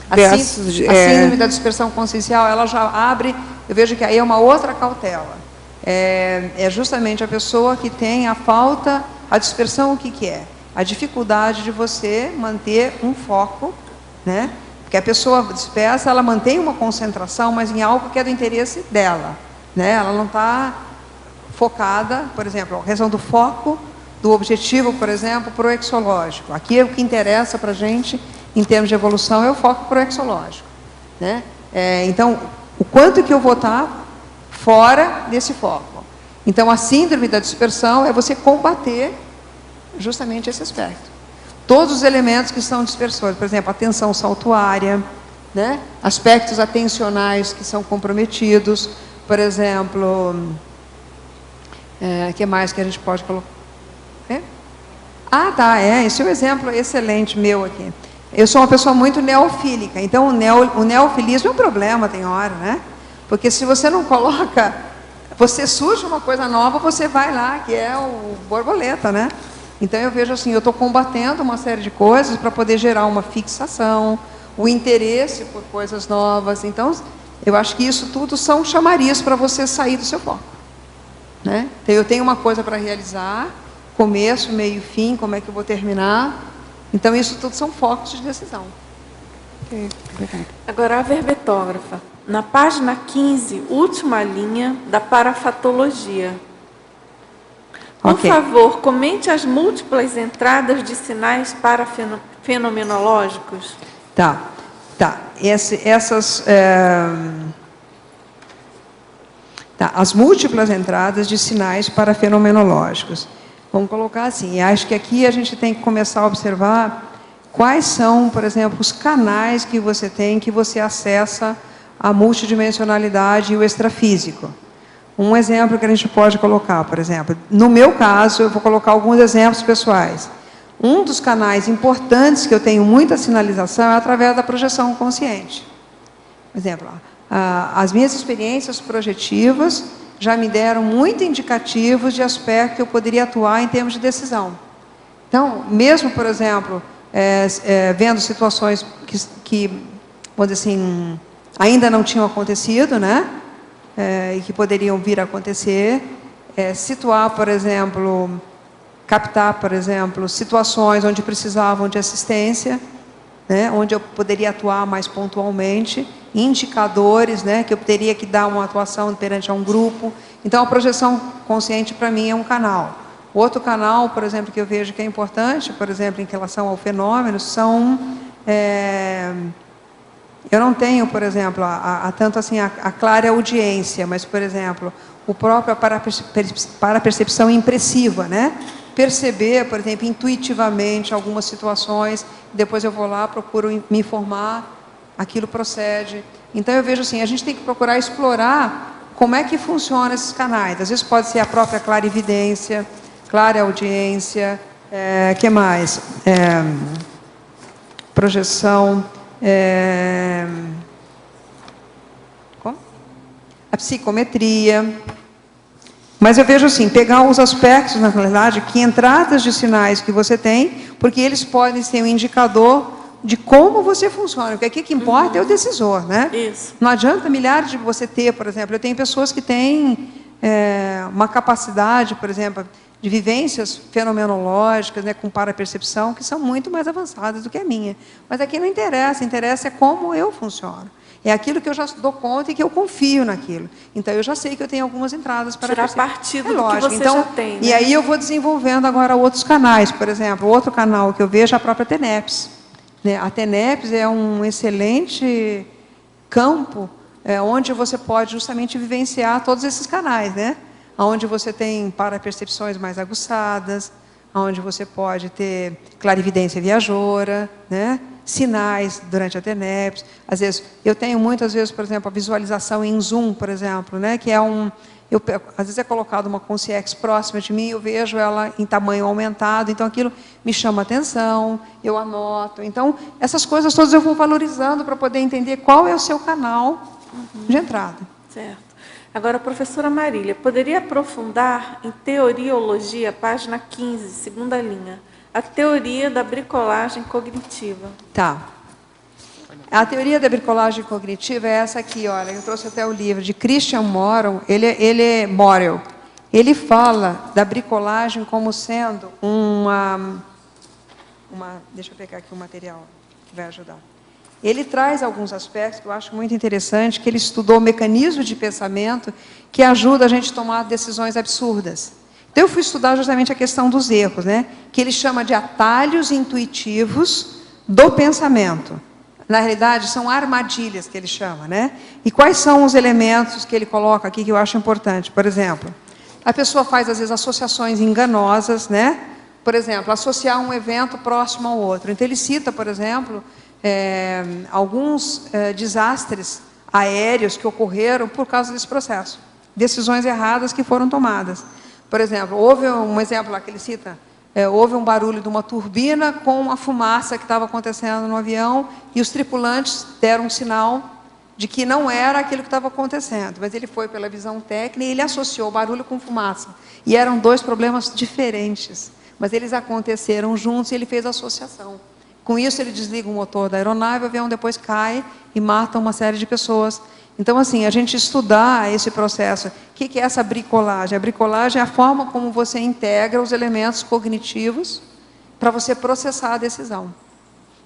A síndrome da dispersão consciencial, ela já abre... Eu vejo que aí é uma outra cautela. É justamente a pessoa que tem a falta, a dispersão, o que é? a dificuldade de você manter um foco, né? Porque a pessoa dispersa, ela mantém uma concentração, mas em algo que é do interesse dela, né? Ela não está focada, por exemplo, a questão do foco, do objetivo, por exemplo, proexológico. Aqui o que interessa para a gente, em termos de evolução, é o foco proexológico, né? Então, o quanto que eu vou estar fora desse foco. Então, a síndrome da dispersão é você combater justamente esse aspecto. Todos os elementos que são dispersores, por exemplo, a atenção saltuária, né? Aspectos atencionais que são comprometidos, por exemplo, que mais que a gente pode colocar? Esse é um exemplo excelente meu aqui. Eu sou uma pessoa muito neofílica, então o neofilismo é um problema, tem hora, né? Porque se você não coloca, você surge uma coisa nova, você vai lá, que é o borboleta, né? Então eu vejo assim, eu estou combatendo uma série de coisas para poder gerar uma fixação, o interesse por coisas novas. Então, eu acho que isso tudo são chamarias para você sair do seu foco, né? Então, eu tenho uma coisa para realizar, começo, meio, fim, como é que eu vou terminar. Então, isso tudo são focos de decisão. Okay. Agora, a verbetógrafa. Na página 15, última linha da parafatologia. Por favor, comente as múltiplas entradas de sinais parafenomenológicos. Tá. As múltiplas entradas de sinais parafenomenológicos. Vamos colocar assim, e acho que aqui a gente tem que começar a observar quais são, por exemplo, os canais que você tem, que você acessa a multidimensionalidade e o extrafísico. Um exemplo que a gente pode colocar, por exemplo, no meu caso, eu vou colocar alguns exemplos pessoais. Um dos canais importantes que eu tenho muita sinalização é através da projeção consciente. Por exemplo, as minhas experiências projetivas já me deram muito indicativos de aspecto que eu poderia atuar em termos de decisão. Então, mesmo, por exemplo, vendo situações que, vamos dizer assim, ainda não tinham acontecido, né? E que poderiam vir a acontecer, situar, por exemplo, captar, por exemplo, situações onde precisavam de assistência, né? Onde eu poderia atuar mais pontualmente, indicadores, né? Que eu teria que dar uma atuação perante a um grupo. Então, a projeção consciente, para mim, é um canal. Outro canal, por exemplo, que eu vejo que é importante, por exemplo, em relação ao fenômeno, são... eu não tenho, por exemplo, tanto assim a clara audiência, mas, por exemplo, o próprio parapercepção impressiva, né? Perceber, por exemplo, intuitivamente algumas situações, depois eu vou lá, procuro me informar, aquilo procede. Então, eu vejo assim, a gente tem que procurar explorar como é que funcionam esses canais. Às vezes pode ser a própria clarividência, clareaudiência, que mais? Projeção... a psicometria. Mas eu vejo assim, pegar os aspectos, na realidade, que entradas de sinais que você tem, porque eles podem ser um indicador de como você funciona. Porque aqui o que importa é o decisor, né? Isso. Não adianta milhares de você ter, por exemplo, eu tenho pessoas que têm uma capacidade, por exemplo, de vivências fenomenológicas, né, com parapercepção, que são muito mais avançadas do que a minha. Mas aqui não interessa, interessa é como eu funciono. É aquilo que eu já dou conta e que eu confio naquilo. Então, eu já sei que eu tenho algumas entradas para tirar partido do que você então, já tem. Né? E aí eu vou desenvolvendo agora outros canais. Por exemplo, outro canal que eu vejo é a própria TENEPS. Né? A TENEPS é um excelente campo onde você pode justamente vivenciar todos esses canais, né? Onde você tem parapercepções mais aguçadas, onde você pode ter clarividência viajora, né? Sinais durante a TENEPS. Às vezes, eu tenho muitas vezes, por exemplo, a visualização em zoom, por exemplo, né? Que é às vezes é colocado uma consciência próxima de mim, eu vejo ela em tamanho aumentado, então aquilo me chama atenção, eu anoto. Então, essas coisas todas eu vou valorizando para poder entender qual é o seu canal de entrada. Certo. Agora, professora Marília, poderia aprofundar em teoriologia, página 15, segunda linha, a teoria da bricolagem cognitiva? Tá. A teoria da bricolagem cognitiva é essa aqui, olha, eu trouxe até o livro de Christian Morel, Morel. Ele fala da bricolagem como sendo Deixa eu pegar aqui o material que vai ajudar. Ele traz alguns aspectos que eu acho muito interessante, que ele estudou mecanismos de pensamento que ajudam a gente a tomar decisões absurdas. Então, eu fui estudar justamente a questão dos erros, né? Que ele chama de atalhos intuitivos do pensamento. Na realidade, são armadilhas que ele chama, né? E quais são os elementos que ele coloca aqui que eu acho importante? Por exemplo, a pessoa faz, às vezes, associações enganosas, né? Por exemplo, associar um evento próximo ao outro. Então, ele cita, por exemplo, alguns desastres aéreos que ocorreram por causa desse processo. Decisões erradas que foram tomadas. Por exemplo, houve um exemplo lá que ele cita, houve um barulho de uma turbina com uma fumaça que estava acontecendo no avião e os tripulantes deram um sinal de que não era aquilo que estava acontecendo. Mas ele foi pela visão técnica e ele associou barulho com fumaça. E eram dois problemas diferentes, mas eles aconteceram juntos e ele fez a associação. Com isso, ele desliga o motor da aeronave, o avião depois cai e mata uma série de pessoas. Então, assim, a gente estudar esse processo. O que é essa bricolagem? A bricolagem é a forma como você integra os elementos cognitivos para você processar a decisão.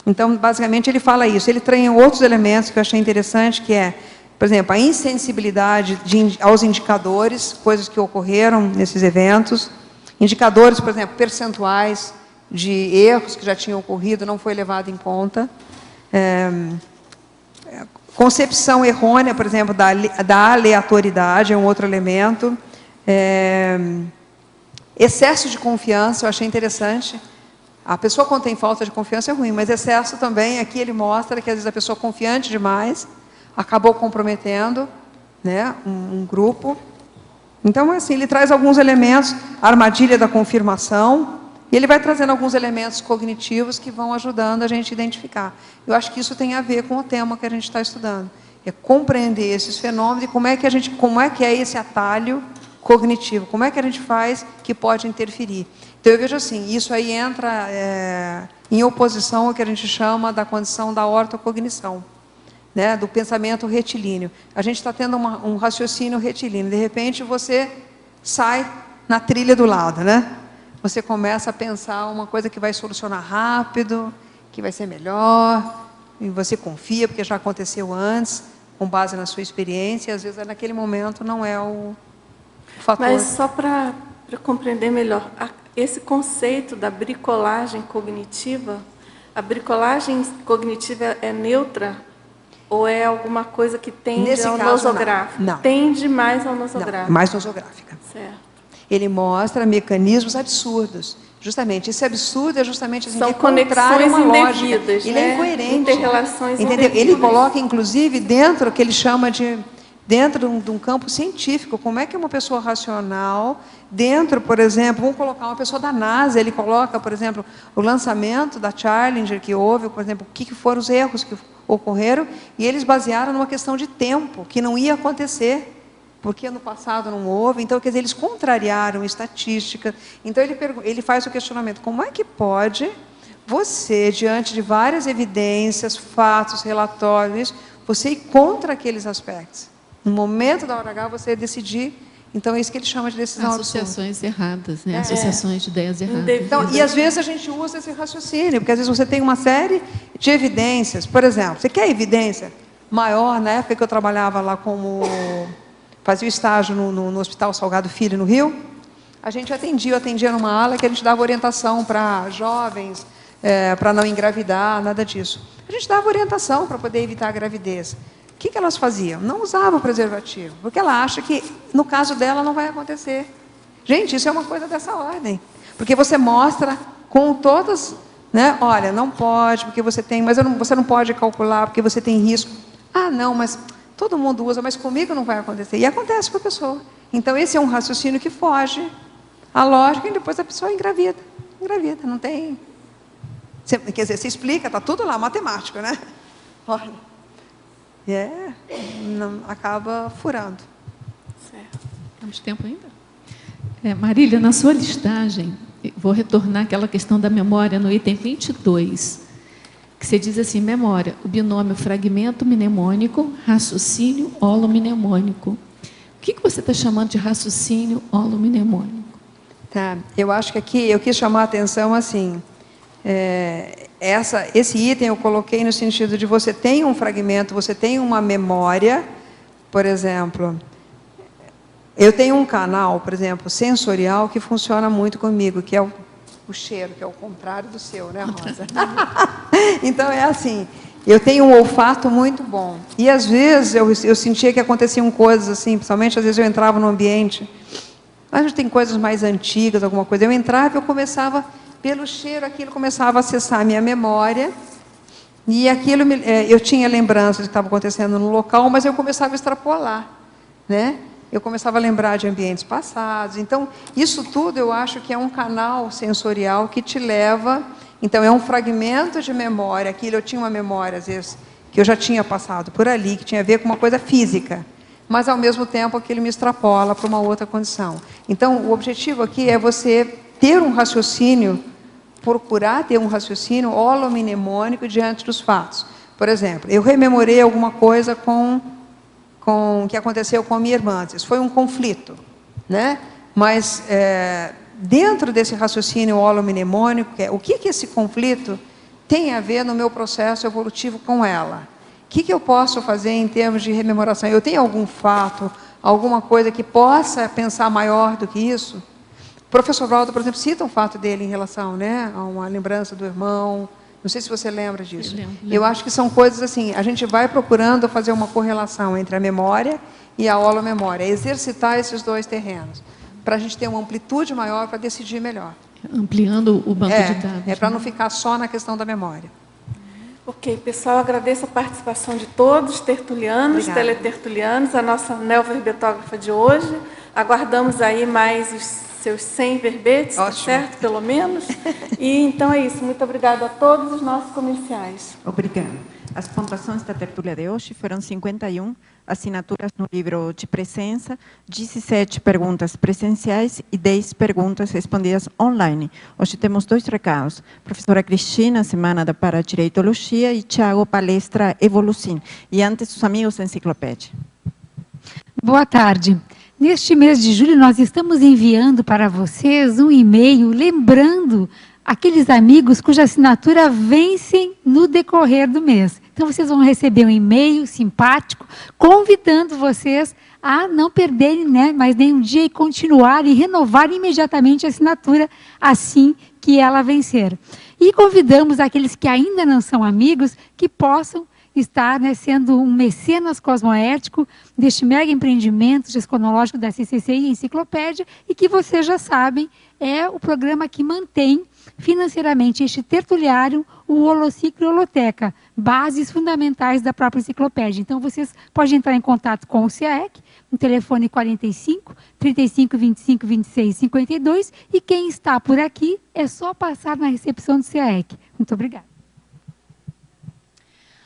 Então, basicamente, ele fala isso. Ele traz outros elementos que eu achei interessante, que é, por exemplo, a insensibilidade aos indicadores, coisas que ocorreram nesses eventos. Indicadores, por exemplo, percentuais de erros que já tinham ocorrido, não foi levado em conta. Concepção errônea, por exemplo, da aleatoriedade é um outro elemento. Excesso de confiança, eu achei interessante. A pessoa, quando tem falta de confiança, é ruim, mas excesso também, aqui ele mostra que às vezes a pessoa confiante demais acabou comprometendo, né, um grupo. Então, assim, ele traz alguns elementos, a armadilha da confirmação, e ele vai trazendo alguns elementos cognitivos que vão ajudando a gente a identificar. Eu acho que isso tem a ver com o tema que a gente está estudando. É compreender esses fenômenos e como é que é esse atalho cognitivo, como é que a gente faz que pode interferir. Então, eu vejo assim, isso aí entra em oposição ao que a gente chama da condição da ortocognição, né, do pensamento retilíneo. A gente está tendo um raciocínio retilíneo, de repente você sai na trilha do lado, né? Você começa a pensar uma coisa que vai solucionar rápido, que vai ser melhor, e você confia, porque já aconteceu antes, com base na sua experiência, e às vezes naquele momento não é o fator. Mas só para compreender melhor, esse conceito da bricolagem cognitiva, a bricolagem cognitiva é neutra ou é alguma coisa que tende ao nosográfico? Não. Tende mais ao nosográfico? Não, mais nosográfica. Certo. Ele mostra mecanismos absurdos. Justamente, esse absurdo é justamente assim, são conexões indevidas, ele é incoerente. Interrelações entendeu? indevidas. Ele coloca, inclusive, dentro que ele chama de dentro de um campo científico, como é que uma pessoa racional, dentro, por exemplo, vamos colocar uma pessoa da NASA, ele coloca, por exemplo, o lançamento da Challenger que houve, por exemplo, o que foram os erros que ocorreram, e eles basearam numa questão de tempo, que não ia acontecer, porque no passado não houve. Então, quer dizer, eles contrariaram estatística. Então, ele faz o questionamento, como é que pode você, diante de várias evidências, fatos, relatórios, você ir contra aqueles aspectos? No momento da hora H, você decidir. Então, é isso que ele chama de decisão associações erradas, né? Associações de ideias erradas. Então, e às vezes a gente usa esse raciocínio, porque às vezes você tem uma série de evidências. Por exemplo, você quer evidência maior? Na época que eu trabalhava lá fazia o estágio no Hospital Salgado Filho, no Rio, a gente atendia numa ala que a gente dava orientação para jovens, para não engravidar, nada disso. A gente dava orientação para poder evitar a gravidez. O que elas faziam? Não usavam preservativo, porque ela acha que, no caso dela, não vai acontecer. Gente, isso é uma coisa dessa ordem. Porque você mostra com todas, né? Olha, não pode, porque você tem, mas você não pode calcular, porque você tem risco. Ah, não, mas todo mundo usa, mas comigo não vai acontecer. E acontece com a pessoa. Então, esse é um raciocínio que foge à lógica e depois a pessoa engravida. Engravida, não tem... Quer dizer, você explica, está tudo lá, matemático, né? Olha. Acaba furando. Certo. Temos tempo ainda? Marília, na sua listagem, vou retornar àquela questão da memória no item 22, que você diz assim, memória, o binômio fragmento mnemônico, raciocínio holomnemônico. O que você está chamando de raciocínio holomnemônico? Tá, eu acho que aqui eu quis chamar a atenção assim, esse item eu coloquei no sentido de você tem um fragmento, você tem uma memória, por exemplo, eu tenho um canal, por exemplo, sensorial, que funciona muito comigo, que é o cheiro, que é o contrário do seu, né, Rosa? Então, é assim, eu tenho um olfato muito bom. E, às vezes, eu sentia que aconteciam coisas assim, principalmente, às vezes, eu entrava no ambiente, às vezes tem coisas mais antigas, alguma coisa, eu entrava e eu começava, pelo cheiro, aquilo começava a acessar a minha memória, e aquilo, eu tinha lembranças do que estava acontecendo no local, mas eu começava a extrapolar, né? Eu começava a lembrar de ambientes passados. Então, isso tudo eu acho que é um canal sensorial que te leva... Então, é um fragmento de memória. Aquilo, eu tinha uma memória, às vezes, que eu já tinha passado por ali, que tinha a ver com uma coisa física. Mas, ao mesmo tempo, aquilo me extrapola para uma outra condição. Então, o objetivo aqui é você ter um raciocínio, procurar ter um raciocínio holomnemônico diante dos fatos. Por exemplo, eu rememorei alguma coisa que aconteceu com a minha irmã. Isso foi um conflito, né? Mas, dentro desse raciocínio holomnemônico, o que esse conflito tem a ver no meu processo evolutivo com ela? O que eu posso fazer em termos de rememoração? Eu tenho algum fato, alguma coisa que possa pensar maior do que isso? O professor Waldo, por exemplo, cita um fato dele em relação, né, a uma lembrança do irmão. Não sei se você lembra disso. Eu acho que são coisas assim, a gente vai procurando fazer uma correlação entre a memória e a holomemória, exercitar esses dois terrenos, para a gente ter uma amplitude maior para decidir melhor. Ampliando o banco de dados. Para não ficar só na questão da memória. Ok, pessoal, agradeço a participação de todos, tertulianos, Obrigada. teletertulianos, a nossa neoverbetógrafa de hoje. Aguardamos aí mais os seus 100 verbetes, tá certo? Pelo menos. E então é isso. Muito obrigada a todos os nossos comerciais. Obrigada. As pontuações da tertúlia de hoje foram 51 assinaturas no livro de presença, 17 perguntas presenciais e 10 perguntas respondidas online. Hoje temos 2 recados. Professora Cristina, Semana da Paradireitologia, e Tiago, Palestra Evolucim. E antes, os amigos da Enciclopédia. Boa tarde. Neste mês de julho, nós estamos enviando para vocês um e-mail lembrando aqueles amigos cuja assinatura vencem no decorrer do mês. Então, vocês vão receber um e-mail simpático convidando vocês a não perderem, né, mais nenhum dia e continuar e renovar imediatamente a assinatura assim que ela vencer. E convidamos aqueles que ainda não são amigos que possam estar, né, sendo um mecenas cosmoético deste mega empreendimento gesconológico da CCC e Enciclopédia, e que vocês já sabem, é o programa que mantém financeiramente este tertuliário, o Holociclo e Holoteca, bases fundamentais da própria enciclopédia. Então, vocês podem entrar em contato com o CAEC, no telefone 45 35 25 26 52, e quem está por aqui é só passar na recepção do CAEC. Muito obrigada.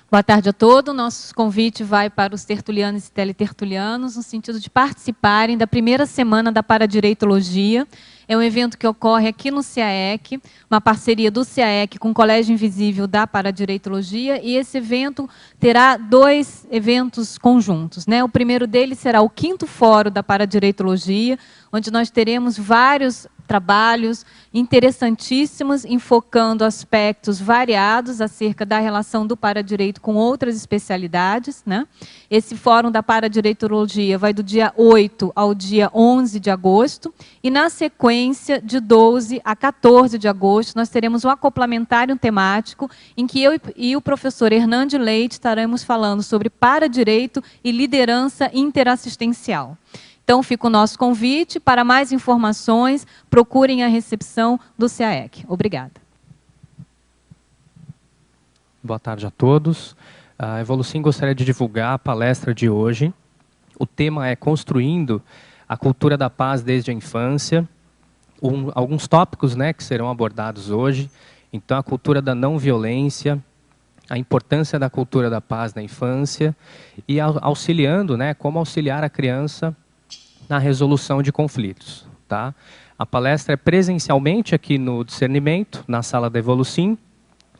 Boa tarde a todos. Nosso convite vai para os tertulianos e teletertulianos, no sentido de participarem da primeira semana da Paradireitologia. É um evento que ocorre aqui no CAEC, uma parceria do CAEC com o Colégio Invisível da Paradireitologia, e esse evento terá 2 eventos conjuntos, né? O primeiro deles será o 5º Fórum da Paradireitologia, onde nós teremos vários trabalhos interessantíssimos, enfocando aspectos variados acerca da relação do paradireito com outras especialidades, né? Esse Fórum da Paradireitologia vai do dia 8 ao dia 11 de agosto, e na sequência, de 12 a 14 de agosto, nós teremos um acoplamentário temático, em que eu e o professor Hernande Leite estaremos falando sobre paradireito e liderança interassistencial. Então, fica o nosso convite. Para mais informações, procurem a recepção do CAEC. Obrigada. Boa tarde a todos. A Evolucim gostaria de divulgar a palestra de hoje. O tema é Construindo a Cultura da Paz desde a Infância. Alguns tópicos, né, que serão abordados hoje. Então, a cultura da não violência, a importância da cultura da paz na infância e auxiliando, né, como auxiliar a criança na resolução de conflitos. Tá? A palestra é presencialmente aqui no Discernimento, na sala da Evolucim,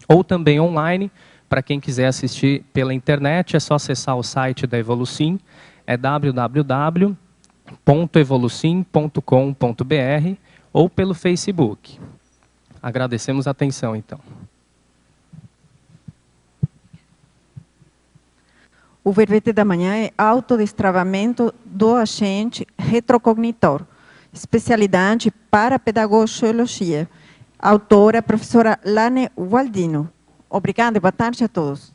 ou também online. Para quem quiser assistir pela internet, é só acessar o site da Evolucim, é www.evolucim.com.br, ou pelo Facebook. Agradecemos a atenção, então. O verbete da manhã é autodestravamento do agente retrocognitor, especialidade para pedagogia. Autora, professora Lane Waldino. Obrigada e boa tarde a todos.